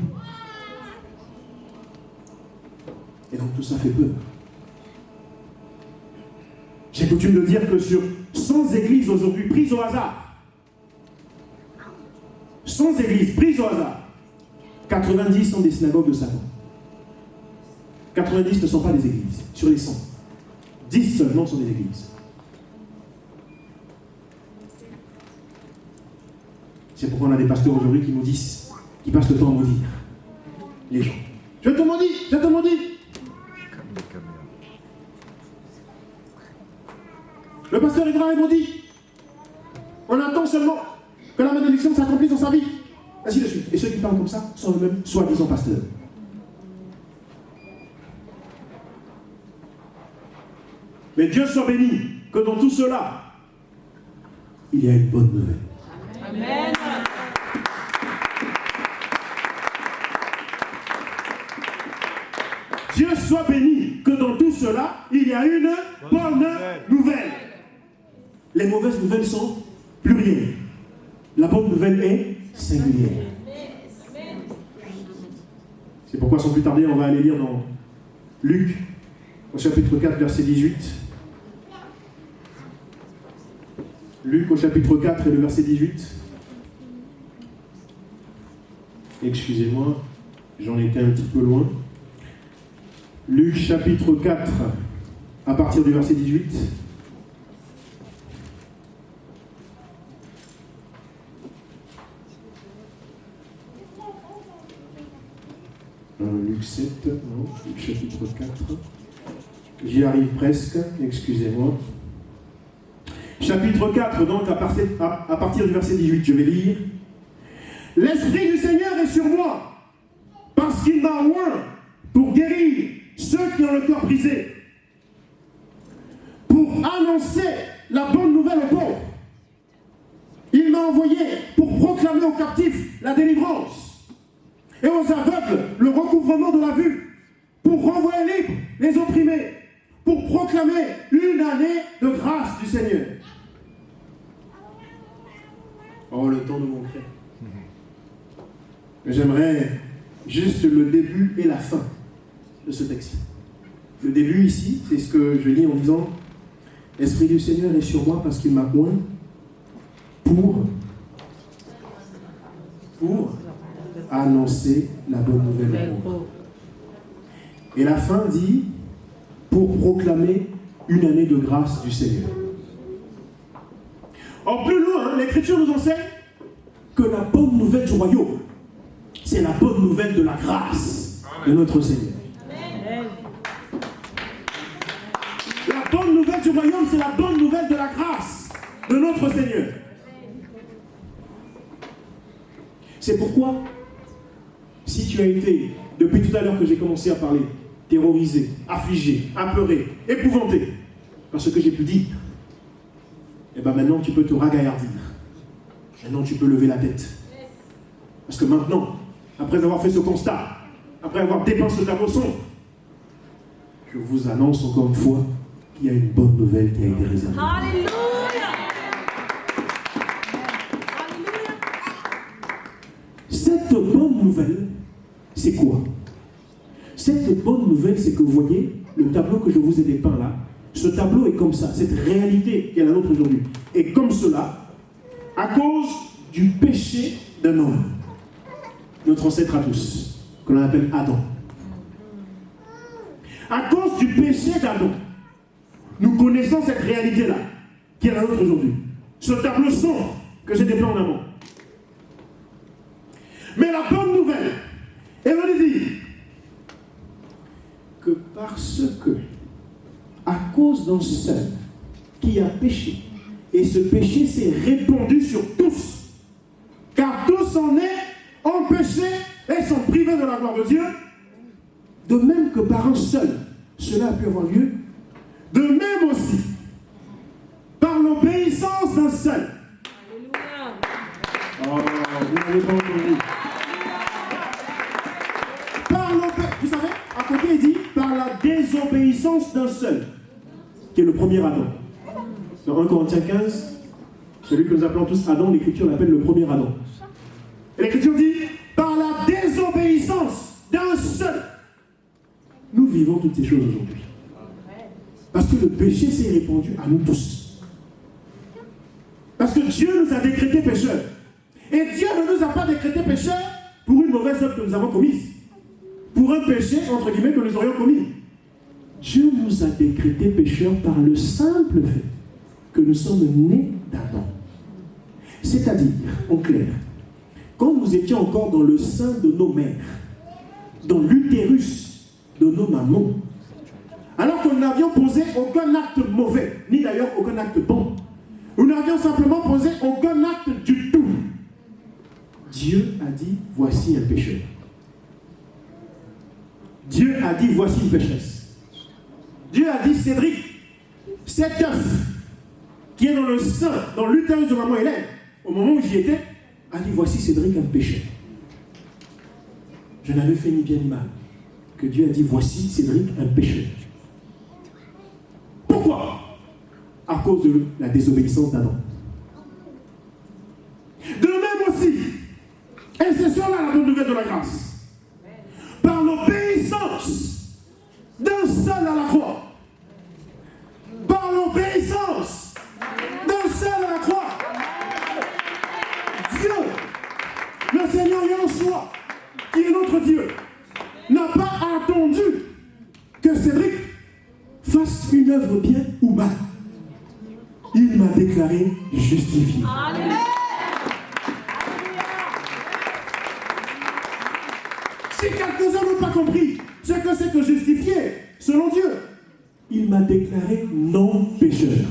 Et donc tout ça fait peur. J'ai coutume de dire que sur 100 églises aujourd'hui prises au hasard, 100 églises prises au hasard, 90 sont des synagogues de Satan. 90 ne sont pas des églises. Sur les 100, 10 seulement sont des églises. C'est pourquoi on a des pasteurs aujourd'hui qui nous disent, qui passent le temps à maudire les gens. Je te maudis, je te maudis. Le pasteur Évrard est maudit. On attend seulement que la malédiction s'accomplisse dans sa vie. Ainsi de suite. Et ceux qui parlent comme ça sont eux-mêmes soi-disant pasteurs. Mais Dieu soit béni que dans tout cela, il y a une bonne nouvelle. Amen. Dieu soit béni que dans tout cela, il y a une bonne nouvelle. Les mauvaises nouvelles sont plurielles. La bonne nouvelle est singulière. C'est pourquoi sans plus tarder, on va aller lire dans Luc, au chapitre 4, verset 18. Luc au chapitre 4 et le verset 18. Excusez-moi, j'en étais un petit peu loin. Luc chapitre 4, à partir du verset 18. Luc 7, non, Luc chapitre 4. J'y arrive presque, excusez-moi. Chapitre 4, donc à partir du verset 18, je vais lire. L'Esprit du Seigneur est sur moi, parce qu'il m'a oint pour guérir ceux qui ont le cœur brisé, pour annoncer la bonne nouvelle aux pauvres. Il m'a envoyé pour proclamer aux captifs la délivrance, et aux aveugles le recouvrement de la vue, pour renvoyer libres les opprimés, pour proclamer une année de grâce du Seigneur. Oh, le temps nous manquerait. Mais j'aimerais juste le début et la fin de ce texte. Le début ici, c'est ce que je lis en disant: l'Esprit du Seigneur est sur moi parce qu'il m'a oint pour annoncer la bonne nouvelle aux pauvres. Et la fin dit, pour proclamer une année de grâce du Seigneur. En plus loin, l'Écriture nous enseigne que la bonne nouvelle du royaume, c'est la bonne nouvelle de la grâce de notre Seigneur. Amen. La bonne nouvelle du royaume, c'est la bonne nouvelle de la grâce de notre Seigneur. C'est pourquoi, si tu as été, depuis tout à l'heure que j'ai commencé à parler, terrorisé, affligé, apeuré, épouvanté, par ce que j'ai pu dire, et bien maintenant tu peux te ragaillardir. Maintenant tu peux lever la tête. Parce que maintenant, après avoir fait ce constat, après avoir dépeint ce tableau sombre, je vous annonce encore une fois qu'il y a une bonne nouvelle qui a été réservée. Alléluia! Cette bonne nouvelle, c'est quoi? Cette bonne nouvelle, c'est que vous voyez, le tableau que je vous ai dépeint là, ce tableau est comme ça, cette réalité qui est la nôtre aujourd'hui, est comme cela, à cause du péché d'un homme, notre ancêtre à tous, que l'on appelle Adam. À cause du péché d'Adam, nous connaissons cette réalité-là, qui est la nôtre aujourd'hui. Ce tableau sombre que j'ai dépeint en amont. Mais la bonne nouvelle, elle veut dire que parce que, à cause d'un seul qui a péché, et ce péché s'est répandu sur tous, car tous en ont péché et sont privés de la gloire de Dieu, de même que par un seul, cela a pu avoir lieu, de même aussi, par l'obéissance d'un seul. Oh, vous n'avez pas entendu. Vous savez, à côté il dit, par la désobéissance d'un seul, qui est le premier Adam. Dans 1 Corinthiens 15, celui que nous appelons tous Adam, l'Écriture l'appelle le premier Adam. Et l'Écriture dit, par la désobéissance d'un seul, nous vivons toutes ces choses aujourd'hui. Parce que le péché s'est répandu à nous tous. Parce que Dieu nous a décrétés pécheurs. Et Dieu ne nous a pas décrétés pécheurs pour une mauvaise œuvre que nous avons commise. Pour un péché, entre guillemets, que nous aurions commis. Dieu nous a décrétés pécheurs par le simple fait que nous sommes nés d'Adam. C'est-à-dire, en clair, quand nous étions encore dans le sein de nos mères, dans l'utérus de nos mamans, alors que nous n'avions posé aucun acte mauvais, ni d'ailleurs aucun acte bon, nous n'avions simplement posé aucun acte du tout, Dieu a dit, voici un pécheur. Dieu a dit, voici une pécheresse. Dieu a dit, Cédric, cet œuf qui est dans le sein, dans l'utérus de maman Hélène, au moment où j'y étais, a dit, voici Cédric un pécheur. Je n'avais fait ni bien ni mal. Que Dieu a dit, voici Cédric un pécheur. Pourquoi? À cause de la désobéissance d'Adam. De même aussi, et c'est cela la bonne nouvelle de la grâce, par l'obéissance d'un seul à la croix, par l'obéissance d'un seul à la croix, Dieu, le Seigneur Yahshua, qui est notre Dieu, n'a pas attendu que Cédric fasse une œuvre bien ou mal. Il m'a déclaré justifié. Amen. Si quelques-uns n'ont pas compris ce que c'est que justifier, selon Dieu, il m'a déclaré non pécheur.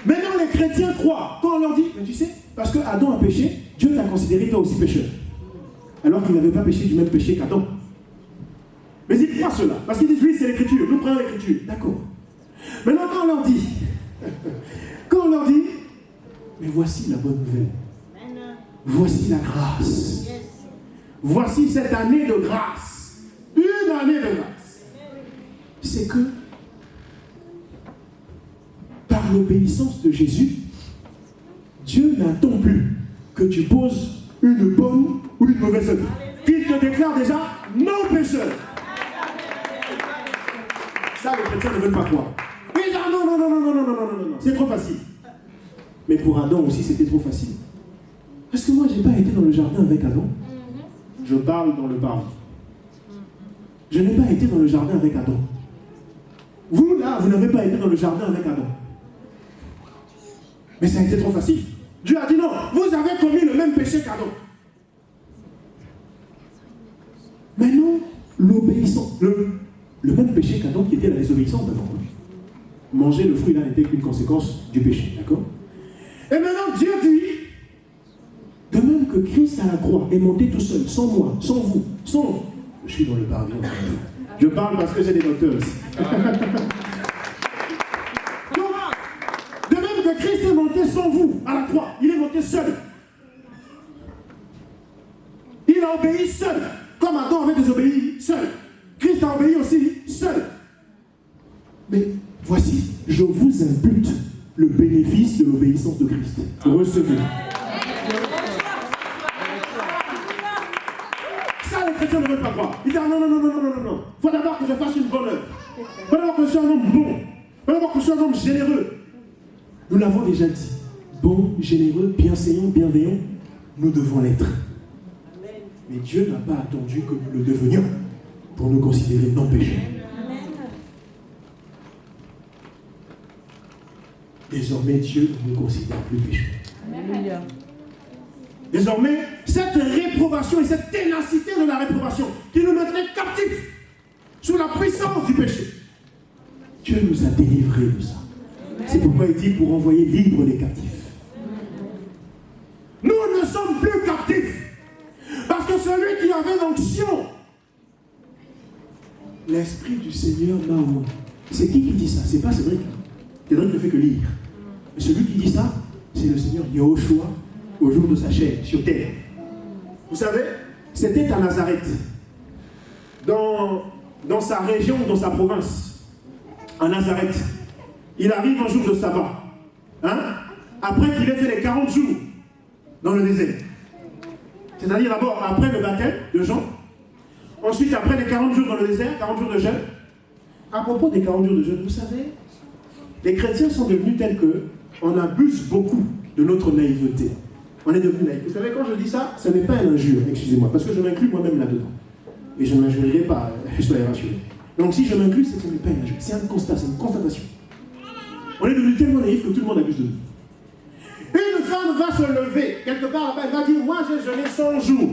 Maintenant, les chrétiens croient, quand on leur dit, mais tu sais, parce que Adam a péché, Dieu t'a considéré toi aussi pécheur. Alors qu'il n'avait pas péché du même péché qu'Adam. Mais ils croient cela, parce qu'ils disent, oui, c'est l'écriture, nous prenons l'écriture. D'accord. Maintenant, quand on leur dit, mais voici la bonne nouvelle. Voici la grâce. Voici cette année de grâce. Une année de grâce. C'est que, par l'obéissance de Jésus, Dieu n'attend plus que tu poses une bonne ou une mauvaise œuvre. Il te déclare déjà non pécheur. Ça, les chrétiens ne veulent pas croire. Ils disent non, c'est trop facile. Mais pour Adam aussi, c'était trop facile. Parce que moi, je n'ai pas été dans le jardin avec Adam. Je parle dans le parvis. Je n'ai pas été dans le jardin avec Adam. Vous, là, vous n'avez pas été dans le jardin avec Adam. Mais ça a été trop facile. Dieu a dit non, vous avez commis le même péché qu'Adam. Maintenant, l'obéissance, le même péché qu'Adam qui était la désobéissance d'Adam. Manger le fruit là n'était qu'une conséquence du péché, d'accord? Et maintenant, Dieu dit, de même que Christ à la croix est monté tout seul, sans moi, sans vous, sans... Je suis dans le parvis. Je parle parce que j'ai des docteurs aussi. Christ est monté sans vous à la croix. Il est monté seul. Il a obéi seul. Comme Adam avait désobéi seul. Christ a obéi aussi seul. Mais voici, je vous impute le bénéfice de l'obéissance de Christ. Recevez. Ça, les chrétiens ne veulent pas croire. Ils disent non. Il faut d'abord que je fasse une bonne œuvre. Il faut d'abord que je sois un homme bon. Il faut d'abord que je sois un homme généreux. Nous l'avons déjà dit, bon, généreux, bienséant, bienveillant, nous devons l'être. Mais Dieu n'a pas attendu que nous le devenions pour nous considérer non pécheurs. Désormais, Dieu ne nous considère plus pécheurs. Désormais, cette réprobation et cette ténacité de la réprobation qui nous maintenait captifs sous la puissance du péché, Dieu nous a délivrés de ça. C'est pourquoi il dit pour envoyer libre les captifs. Nous ne sommes plus captifs. Parce que celui qui avait l'onction, l'Esprit du Seigneur m'a envoyé. C'est qui dit ça? C'est pas Cédric. Cédric ne fait que lire. Mais celui qui dit ça, c'est le Seigneur Yahushua au jour de sa chair, sur terre. Vous savez, c'était à Nazareth, dans sa région, dans sa province, à Nazareth. Il arrive un jour de sabbat, après qu'il ait fait les 40 jours dans le désert. C'est-à-dire d'abord après le baptême de Jean, ensuite après les 40 jours dans le désert, 40 jours de jeûne. À propos des 40 jours de jeûne, vous savez, les chrétiens sont devenus tels qu'on abuse beaucoup de notre naïveté. On est devenu naïf. Vous savez, quand je dis ça, ce n'est pas une injure, excusez-moi, parce que je m'inclus moi-même là-dedans. Et je ne m'injurerai pas, soyez rassurés. Donc si je m'inclus, c'est que ce n'est pas une injure, c'est un constat, c'est une constatation. On est devenu tellement naïf que tout le monde abuse de nous. Une femme va se lever, quelque part là-bas, elle va dire, moi j'ai jeûné 100 jours.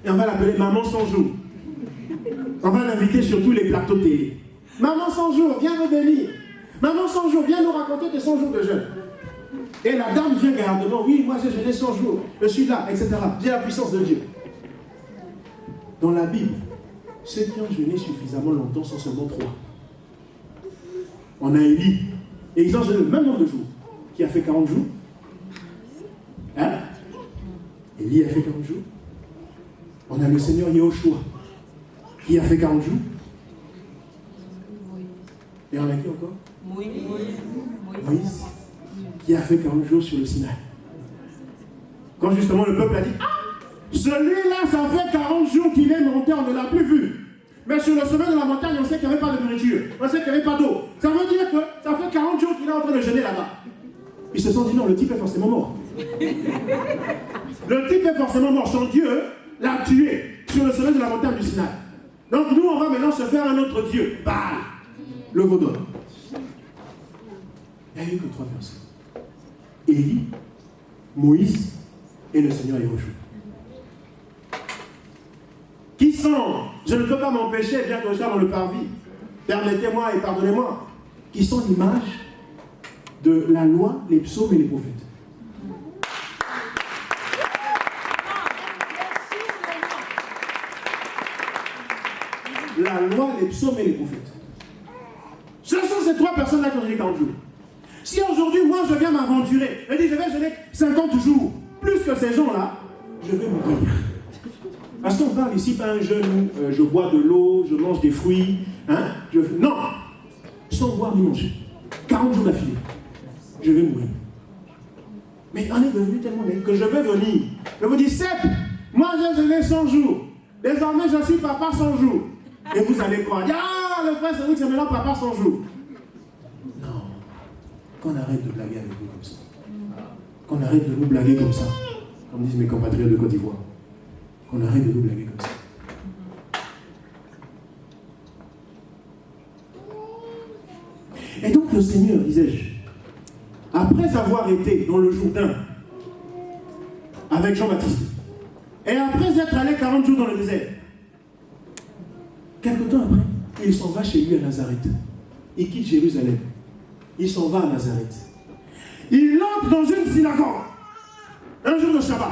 Et on va l'appeler Maman 100 jours. On va l'inviter sur tous les plateaux télé. Maman 100 jours, viens nous bénir. Maman 100 jours, viens nous raconter tes 100 jours de jeûne. Et la dame vient gardement, oui, moi j'ai jeûné 100 jours, je suis là, etc. J'ai la puissance de Dieu. Dans la Bible, ceux qui ont jeûné suffisamment longtemps sont seulement 3. On a Élie, et ils ont jeûné le même nombre de jours, qui a fait 40 jours. Élie a fait 40 jours. On a le Seigneur Yahushua, qui a fait 40 jours. Et on a qui encore? Moïse, qui a fait 40 jours sur le Sinaï. Quand justement le peuple a dit, celui-là, ça fait 40 jours qu'il est monté, on ne l'a plus vu. Mais sur le sommet de la montagne, on sait qu'il n'y avait pas de nourriture, on sait qu'il n'y avait pas d'eau. Ça veut dire que ça fait 40 jours qu'il est en train de jeûner là-bas. Ils se sont dit, non, le type est forcément mort. Le type est forcément mort. Son Dieu l'a tué sur le sommet de la montagne du Sinaï. Donc nous, on va maintenant se faire un autre Dieu, Baal, le vaudor. Il n'y a eu que 3 personnes. Élie, Moïse et le Seigneur Yahushua. Qui sont, je ne peux pas m'empêcher, bien que je sois dans le parvis, permettez-moi et pardonnez-moi, qui sont l'image de la loi, les psaumes et les prophètes. La loi, les psaumes et les prophètes. Ce sont ces 3 personnes-là qui ont jeûné 40 jours. Si aujourd'hui, moi, je viens m'aventurer, je dis, je vais jeûner 50 jours, plus que ces gens-là, je vais mourir. Parce qu'on parle ici pas un jeûne où je bois de l'eau, je mange des fruits, non, sans boire ni manger. 40 jours d'affilée, je vais mourir. Mais on est devenu tellement naïf que je vais venir. Je vous dis, Sep, moi j'ai jeûné 100 jours. Désormais, je suis papa 100 jours. Et vous allez croire, le frère Cédric, c'est maintenant papa 100 jours. Non. qu'on arrête de blaguer avec nous comme ça. Qu'on arrête de nous blaguer comme ça. Comme disent mes compatriotes de Côte d'Ivoire. Qu'on arrête de nous blaguer comme ça. Et donc le Seigneur, disais-je, après avoir été dans le Jourdain avec Jean-Baptiste, et après être allé 40 jours dans le désert, quelque temps après, il s'en va chez lui à Nazareth. Il quitte Jérusalem. Il s'en va à Nazareth. Il entre dans une synagogue. Un jour de Shabbat.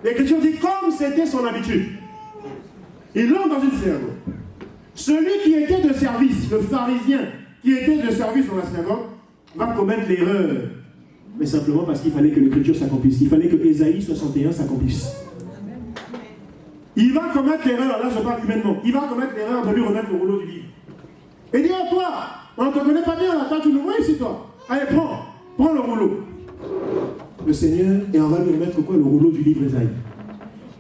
L'Écriture dit comme c'était son habitude. Il entre dans une synagogue. Celui qui était de service, le pharisien qui était de service dans la synagogue, va commettre l'erreur. Mais simplement parce qu'il fallait que l'Écriture s'accomplisse. Il fallait que Ésaïe 61 s'accomplisse. Il va commettre l'erreur, là je parle humainement, il va commettre l'erreur de lui remettre le rouleau du livre. Et dire, oh, toi, on ne te connaît pas bien, là, toi tu nous vois ici, toi. Allez, prends le rouleau. Le Seigneur, et on va lui remettre quoi? Le rouleau du livre Ésaïe.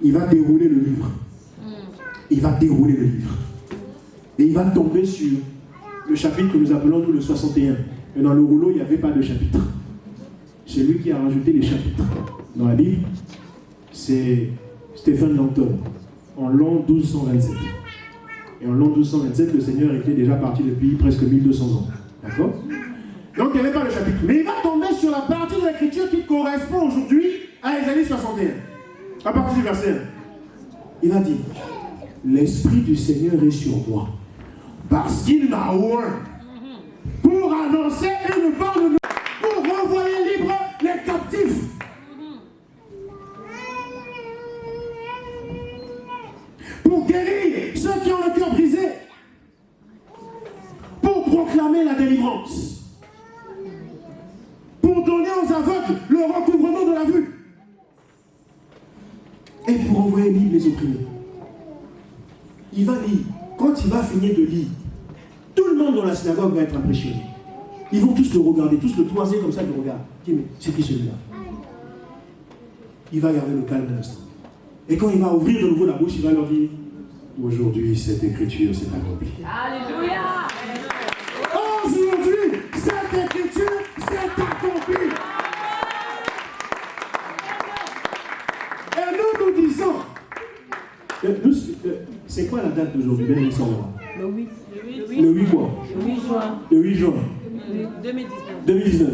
Il va dérouler le livre. Il va dérouler le livre. Et il va tomber sur le chapitre que nous appelons nous le 61. Mais dans le rouleau, il n'y avait pas de chapitre. C'est lui qui a rajouté les chapitres. Dans la Bible, c'est Stephen Langton, en l'an 1227. Et en l'an 1227, le Seigneur était déjà parti depuis presque 1200 ans. D'accord? Donc il n'y avait pas le chapitre. Mais il va tomber sur la partie de l'Écriture qui correspond aujourd'hui à Ésaïe 61. À partir du verset 1. Il va dire, l'Esprit du Seigneur est sur moi, parce qu'il m'a oint pour annoncer une bonne nouvelle, pour renvoyer libre les captifs. Pour guérir ceux qui ont le cœur brisé, pour proclamer la délivrance, pour donner aux aveugles le recouvrement de la vue, et pour envoyer libre les opprimés. Il va lire. Quand il va finir de lire, tout le monde dans la synagogue va être impressionné. Ils vont tous le regarder, tous le toiser comme ça, ils le regardent. Dis, mais c'est qui celui-là? Il va garder le calme un instant. Et quand il va ouvrir de nouveau la bouche, il va leur dire, aujourd'hui, cette écriture s'est accomplie. Alléluia! Aujourd'hui, cette écriture s'est accomplie. Et nous disons, c'est quoi la date d'aujourd'hui? Le 8. Le 8 quoi? Le 8 juin. Le 8 juin. 2019.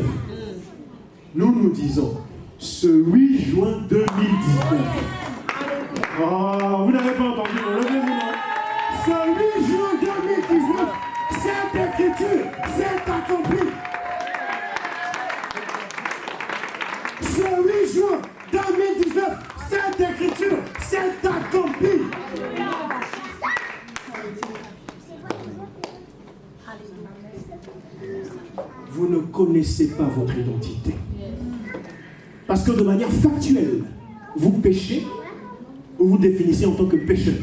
Nous disons, ce 8 juin 2019. Oh, vous n'avez pas entendu, levez-vous, non? Ce 8 juin 2019, cette écriture s'est accomplie. Ce 8 juin 2019, cette écriture s'est accomplie. Vous ne connaissez pas votre identité. Parce que de manière factuelle, vous péchez, vous vous définissez en tant que pécheur.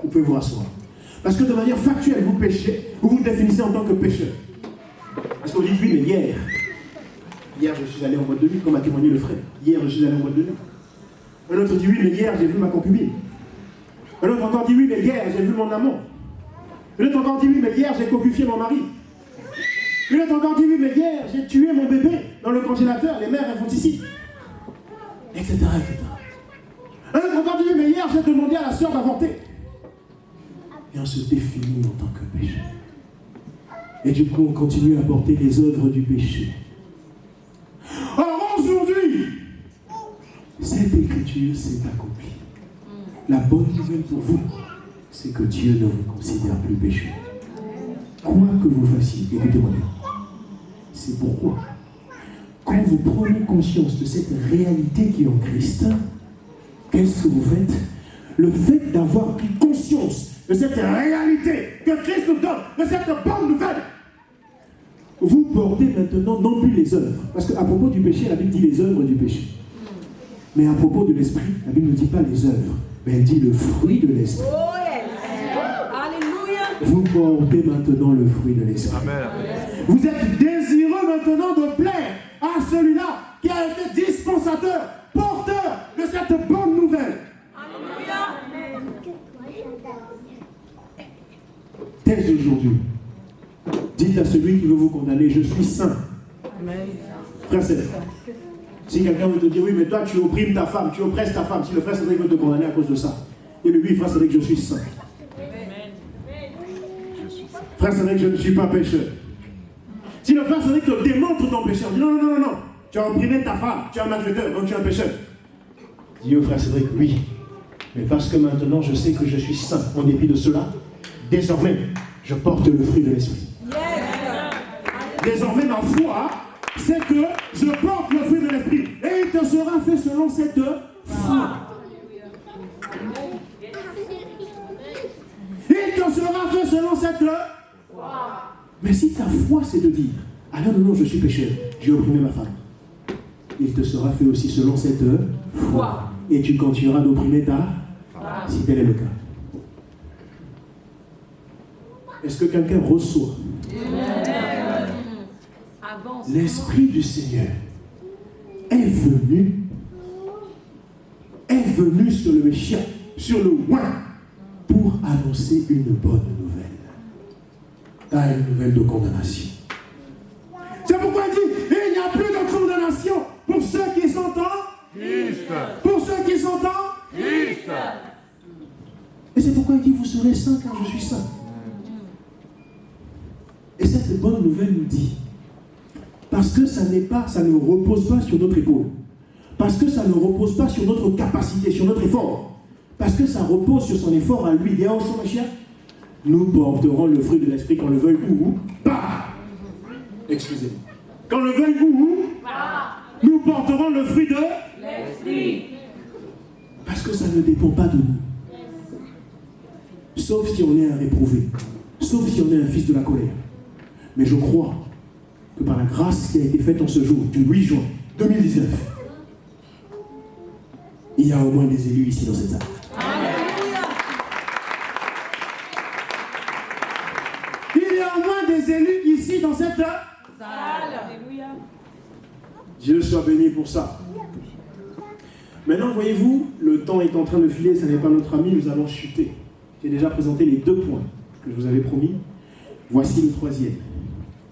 Vous pouvez vous rasseoir. Parce que de manière factuelle, vous péchez, vous vous définissez en tant que pécheur. Parce qu'on dit, oui, mais hier je suis allé en boîte de nuit, comme a témoigné le frère. Hier je suis allé en boîte de nuit. Un autre dit, oui, mais hier j'ai vu ma concubine. Un autre encore dit, oui, mais hier j'ai vu mon amant. Un autre encore dit, oui, mais hier j'ai cocufié mon mari. Un autre encore dit, oui, mais hier j'ai tué mon bébé dans le congélateur, les mères infanticides. Etc. Un autre encore dit, oui, mais hier j'ai demandé à la sœur d'avorter. Et on se définit en tant que pécheur. Et du coup, on continue à porter les œuvres du péché. Or, aujourd'hui, cette écriture s'est accomplie. La bonne nouvelle pour vous, c'est que Dieu ne vous considère plus pécheur. Quoi que vous fassiez, écoutez-moi bien. C'est pourquoi, quand vous prenez conscience de cette réalité qui est en Christ, qu'est-ce que vous faites? Le fait d'avoir pris conscience de cette réalité que Christ nous donne, de cette bonne nouvelle, vous portez maintenant non plus les œuvres. Parce qu'à propos du péché, la Bible dit les œuvres du péché. Mais à propos de l'esprit, la Bible ne dit pas les œuvres, mais elle dit le fruit de l'esprit. Oh yes! Alléluia! Vous portez maintenant le fruit de l'esprit. Amen. Vous êtes désireux maintenant de plaire à celui-là qui a été dispensateur, porteur de cette bonne nouvelle. Alléluia! Dès aujourd'hui, dites à celui qui veut vous condamner, je suis saint. Amen. Frère Cédric. Si quelqu'un veut te dire, oui, mais toi, tu opprimes ta femme, tu oppresses ta femme, si le frère Cédric veut te condamner à cause de ça, et lui, frère Cédric, je suis saint. Frère Cédric, je ne suis pas pécheur. Si le frère Cédric te démontre ton péché, on dit non, tu as opprimé ta femme, tu es un malfaiteur, donc tu es un pécheur. Dis au frère Cédric, oui, mais parce que maintenant je sais que je suis saint, en dépit de cela, désormais, je porte le fruit de l'esprit. Désormais, ma foi, c'est que je porte le fruit de l'esprit. Et il te sera fait selon cette foi. Il te sera fait selon cette foi. Mais si ta foi, c'est de dire, ah non, je suis pécheur, j'ai opprimé ma femme. Il te sera fait aussi selon cette foi. Et tu continueras d'opprimer ta femme, si tel est le cas. Est-ce que quelqu'un reçoit l'Esprit du Seigneur est venu sur le méchant, sur le oint, pour annoncer une bonne nouvelle. Pas une nouvelle de condamnation. C'est pourquoi il dit, il n'y a plus de condamnation pour ceux qui sont en Christ. Pour ceux qui sont en Christ. Et c'est pourquoi il dit, vous serez saints car je suis saint. Et cette bonne nouvelle nous dit, parce que ça ne repose pas sur notre épaule, parce que ça ne repose pas sur notre capacité, sur notre effort, parce que ça repose sur son effort à lui, et en son chien, nous porterons le fruit de l'esprit, qu'on le veuille ou pas. Excusez-moi. Qu'on le veuille ou pas. Nous porterons le fruit de l'esprit. Parce que ça ne dépend pas de nous. Sauf si on est un réprouvé, sauf si on est un fils de la colère. Mais je crois que par la grâce qui a été faite en ce jour, du 8 juin 2019, il y a au moins des élus ici dans cette salle. Alléluia. Il y a au moins des élus ici dans cette salle. Alléluia. Dieu soit béni pour ça. Maintenant, voyez-vous, le temps est en train de filer, ce n'est pas notre ami, nous allons chuter. J'ai déjà présenté les 2 points que je vous avais promis. Voici le 3e,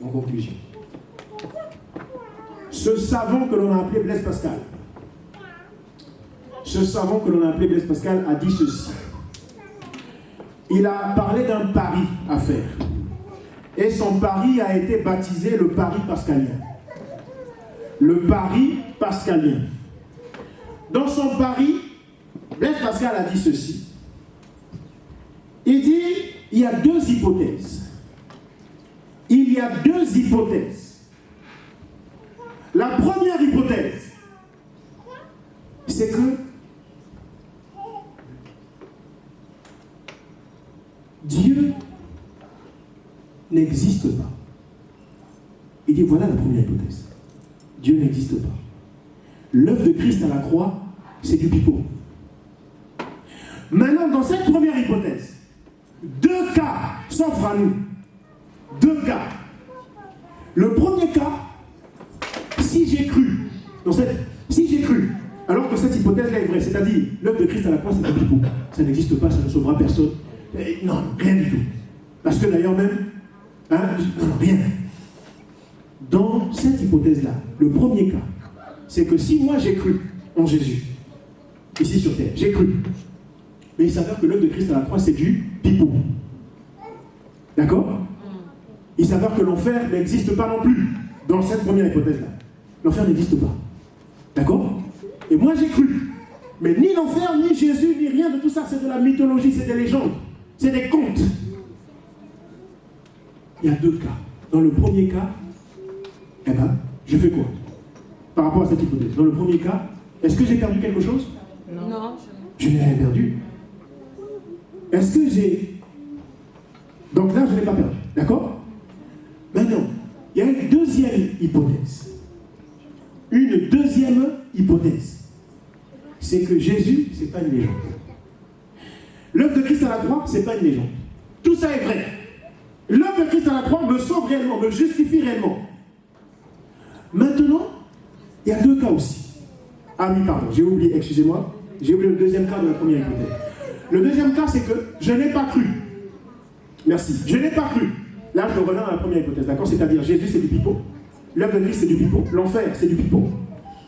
en conclusion. Ce savant que l'on a appelé Blaise Pascal, a dit ceci. Il a parlé d'un pari à faire. Et son pari a été baptisé le pari pascalien. Le pari pascalien. Dans son pari, Blaise Pascal a dit ceci. Il dit, il y a 2 hypothèses. Il y a 2 hypothèses. La première hypothèse, c'est que Dieu n'existe pas. Il dit, voilà la première hypothèse. Dieu n'existe pas. L'œuvre de Christ à la croix, c'est du pipeau. Maintenant, dans cette première hypothèse, 2 cas s'offrent à nous. 2 cas. Le premier cas, si j'ai cru, alors que cette hypothèse-là est vraie, c'est-à-dire l'œuvre de Christ à la croix, c'est un pipeau. Ça n'existe pas, ça ne sauvera personne. Non, rien du tout. Parce que d'ailleurs même, rien. Dans cette hypothèse-là, le premier cas, c'est que si moi j'ai cru en Jésus, ici sur terre, j'ai cru, mais il s'avère que l'œuvre de Christ à la croix, c'est du pipeau. D'accord? Il s'avère que l'enfer n'existe pas non plus, dans cette première hypothèse-là. L'enfer n'existe pas. D'accord? Et moi j'ai cru. Mais ni l'enfer, ni Jésus, ni rien de tout ça, c'est de la mythologie, c'est des légendes, c'est des contes. Il y a 2 cas. Dans le premier cas, je fais quoi? Par rapport à cette hypothèse. Dans le premier cas, est-ce que j'ai perdu quelque chose? Non. Je n'ai rien perdu. Est-ce que j'ai... Donc là, je n'ai pas perdu. D'accord? Maintenant, il y a une deuxième hypothèse. Une deuxième hypothèse. C'est que Jésus, ce n'est pas une légende. L'œuvre de Christ à la croix, ce n'est pas une légende. Tout ça est vrai. L'œuvre de Christ à la croix me sauve réellement, me justifie réellement. Maintenant, il y a 2 cas aussi. Ah oui, pardon, j'ai oublié, excusez-moi. J'ai oublié le deuxième cas de la première hypothèse. Le deuxième cas, c'est que je n'ai pas cru. Merci. Je n'ai pas cru. Là, je reviens à la première hypothèse, d'accord? C'est-à-dire, Jésus, c'est du pipeau. L'œuvre de Christ, c'est du pipeau. L'enfer, c'est du pipeau.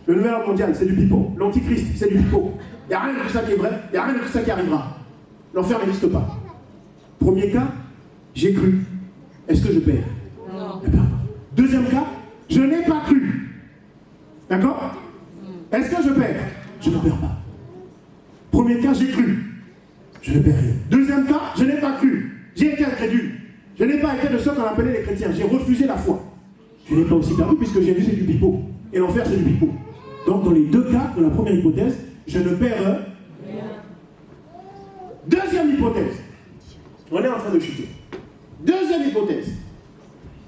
Le nouvel ordre mondial, c'est du pipeau. L'antichrist, c'est du pipeau. Il n'y a rien de tout ça qui est vrai. Il n'y a rien de tout ça qui arrivera. L'enfer n'existe pas. Premier cas, j'ai cru. Est-ce que je perds? Non. Je perds pas. Deuxième cas, je n'ai pas cru. D'accord? Est-ce que je perds? Je ne perds pas. Premier cas, j'ai cru. Je ne perds rien. Deuxième cas, je n'ai pas cru. J'ai été incrédule. Je n'ai pas été de ceux qu'on appelait les chrétiens. J'ai refusé la foi. Je n'ai pas aussi perdu puisque j'ai vu c'est du pipeau. Et l'enfer, c'est du pipeau. Donc, dans les deux cas, dans la première hypothèse, je ne perds rien. Deuxième hypothèse. On est en train de chuter. Deuxième hypothèse.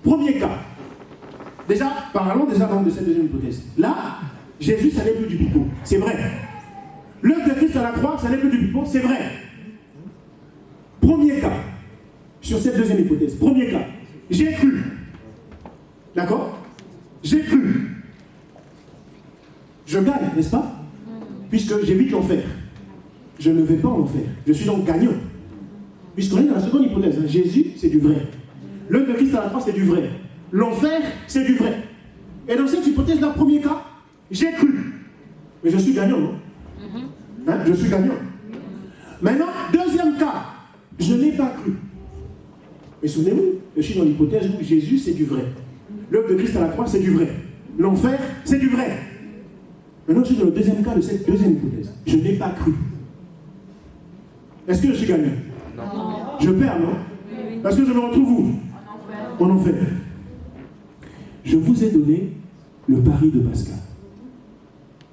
Premier cas. Déjà, parlons déjà de cette deuxième hypothèse. Là, Jésus, ça n'est plus du pipeau. C'est vrai. L'œuvre de Christ à la croix, ça n'est plus du pipeau. C'est vrai. Premier cas. Sur cette deuxième hypothèse. Premier cas. J'ai cru. D'accord? J'ai cru. Je gagne, n'est-ce pas? Puisque j'évite l'enfer. Je ne vais pas en enfer. Je suis donc gagnant. Puisqu'on est dans la seconde hypothèse. Hein. Jésus, c'est du vrai. L'œuvre de Christ à la croix, c'est du vrai. L'enfer, c'est du vrai. Et dans cette hypothèse, là, premier cas, j'ai cru. Mais je suis gagnant, non? Hein? Je suis gagnant. Maintenant, deuxième cas, je n'ai pas cru. Mais souvenez-vous, je suis dans l'hypothèse où Jésus, c'est du vrai. L'œuvre de Christ à la croix, c'est du vrai. L'enfer, c'est du vrai. Maintenant, je suis dans le deuxième cas de cette deuxième hypothèse. Je n'ai pas cru. Est-ce que je suis gagnant? Non. Je perds, non? Parce que je me retrouve où? En enfer. Je vous ai donné le pari de Pascal.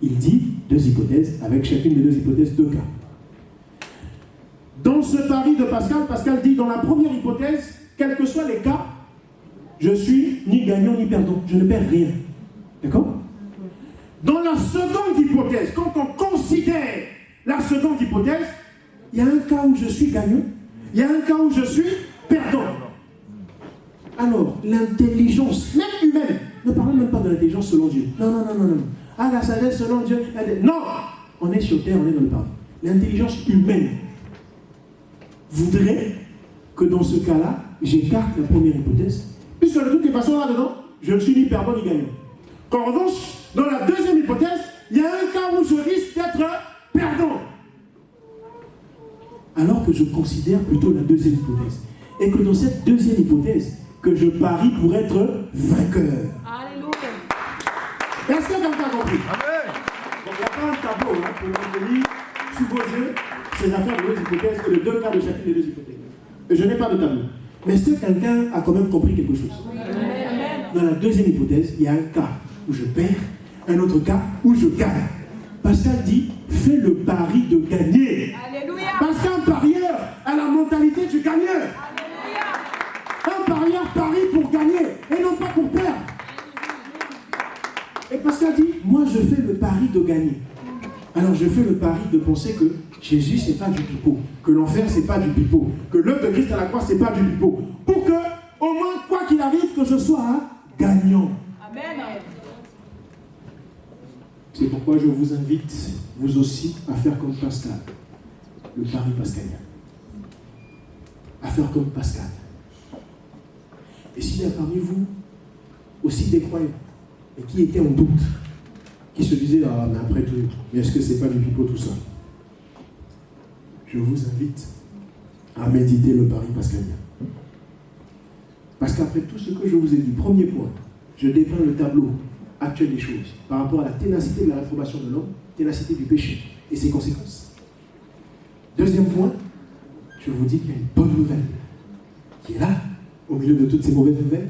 Il dit deux hypothèses, avec chacune des deux hypothèses, deux cas. Dans ce pari de Pascal, Pascal dit dans la première hypothèse, quels que soient les cas, je suis ni gagnant ni perdant. Je ne perds rien. D'accord? Dans la seconde hypothèse, quand on considère la seconde hypothèse, il y a un cas où je suis gagnant, il y a un cas où je suis perdant. Alors, l'intelligence, même humaine, ne parlons même pas de l'intelligence selon Dieu. Non, non, non, non, non. Ah, la sagesse selon Dieu. Non! On est sur terre, on est dans le paradis. L'intelligence humaine voudrait que dans ce cas-là, j'écarte la première hypothèse, puisque de toutes les façons, là-dedans, je ne suis ni perdant ni gagnant. En revanche, dans la deuxième hypothèse, il y a un cas où je risque d'être perdant. Alors que je considère plutôt la deuxième hypothèse. Et que dans cette deuxième hypothèse, que je parie pour être vainqueur. Alléluia. Est-ce que quelqu'un a compris? Amen. Donc il n'y a pas un tableau hein, pour maintenir sous vos yeux ces affaires de deux hypothèses et les deux cas de chacune des deux hypothèses. Et je n'ai pas de tableau. Mais est-ce que quelqu'un a quand même compris quelque chose? Amen. Dans la deuxième hypothèse, il y a un cas où je perds, un autre cas où je gagne. Pascal dit, fais le pari de gagner. Alléluia. Parce qu'un parieur a la mentalité du gagneur. Un parieur parie pour gagner et non pas pour perdre. Et Pascal dit, moi je fais le pari de gagner. Alors je fais le pari de penser que Jésus c'est pas du pipeau, que l'enfer c'est pas du pipeau, que l'œuvre de Christ à la croix c'est pas du pipeau. Pour que, au moins, quoi qu'il arrive, que je sois un gagnant. Amen. C'est pourquoi je vous invite, vous aussi, à faire comme Pascal, le pari pascalien. À faire comme Pascal. Et s'il y a parmi vous aussi des croyants, et qui étaient en doute, qui se disaient, ah, mais après tout, mais est-ce que c'est pas du pipeau tout ça? Je vous invite à méditer le pari pascalien. Parce qu'après tout ce que je vous ai dit, premier point, je dépeins le tableau actuel des choses par rapport à la ténacité de la réprobation de l'homme, ténacité du péché et ses conséquences. Deuxième point, je vous dis qu'il y a une bonne nouvelle qui est là, au milieu de toutes ces mauvaises nouvelles.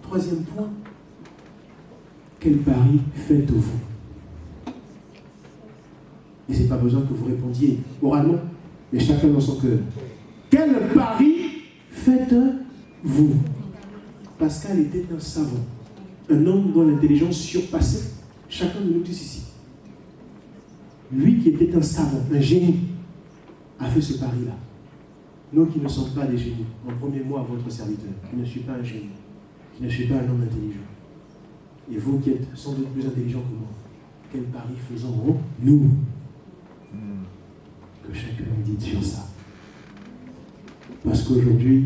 Troisième point, quel pari faites-vous? Et ce n'est pas besoin que vous répondiez oralement, mais chacun dans son cœur. Quel pari faites-vous? Pascal était un savant, un homme dont l'intelligence surpassait chacun de nous tous ici. Lui qui était un savant, un génie, a fait ce pari-là. Nous qui ne sommes pas des génies, en premier mot à votre serviteur, qui ne suis pas un génie, qui ne suis pas un homme intelligent. Et vous qui êtes sans doute plus intelligent que moi, quel pari faisons-nous? Que chacun médite sur ça. Parce qu'aujourd'hui,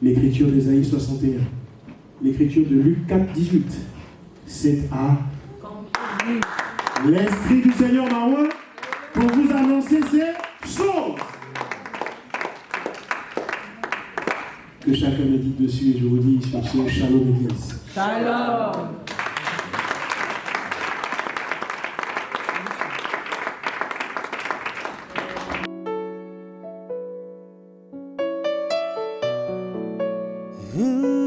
l'écriture d'Ésaïe 61, l'écriture de Luc 4, 18. C'est accompli. L'Esprit du Seigneur m'a oint pour vous annoncer ces choses. Que chacun médite dessus et je vous dis sur ce shalom église. Shalom. Ooh.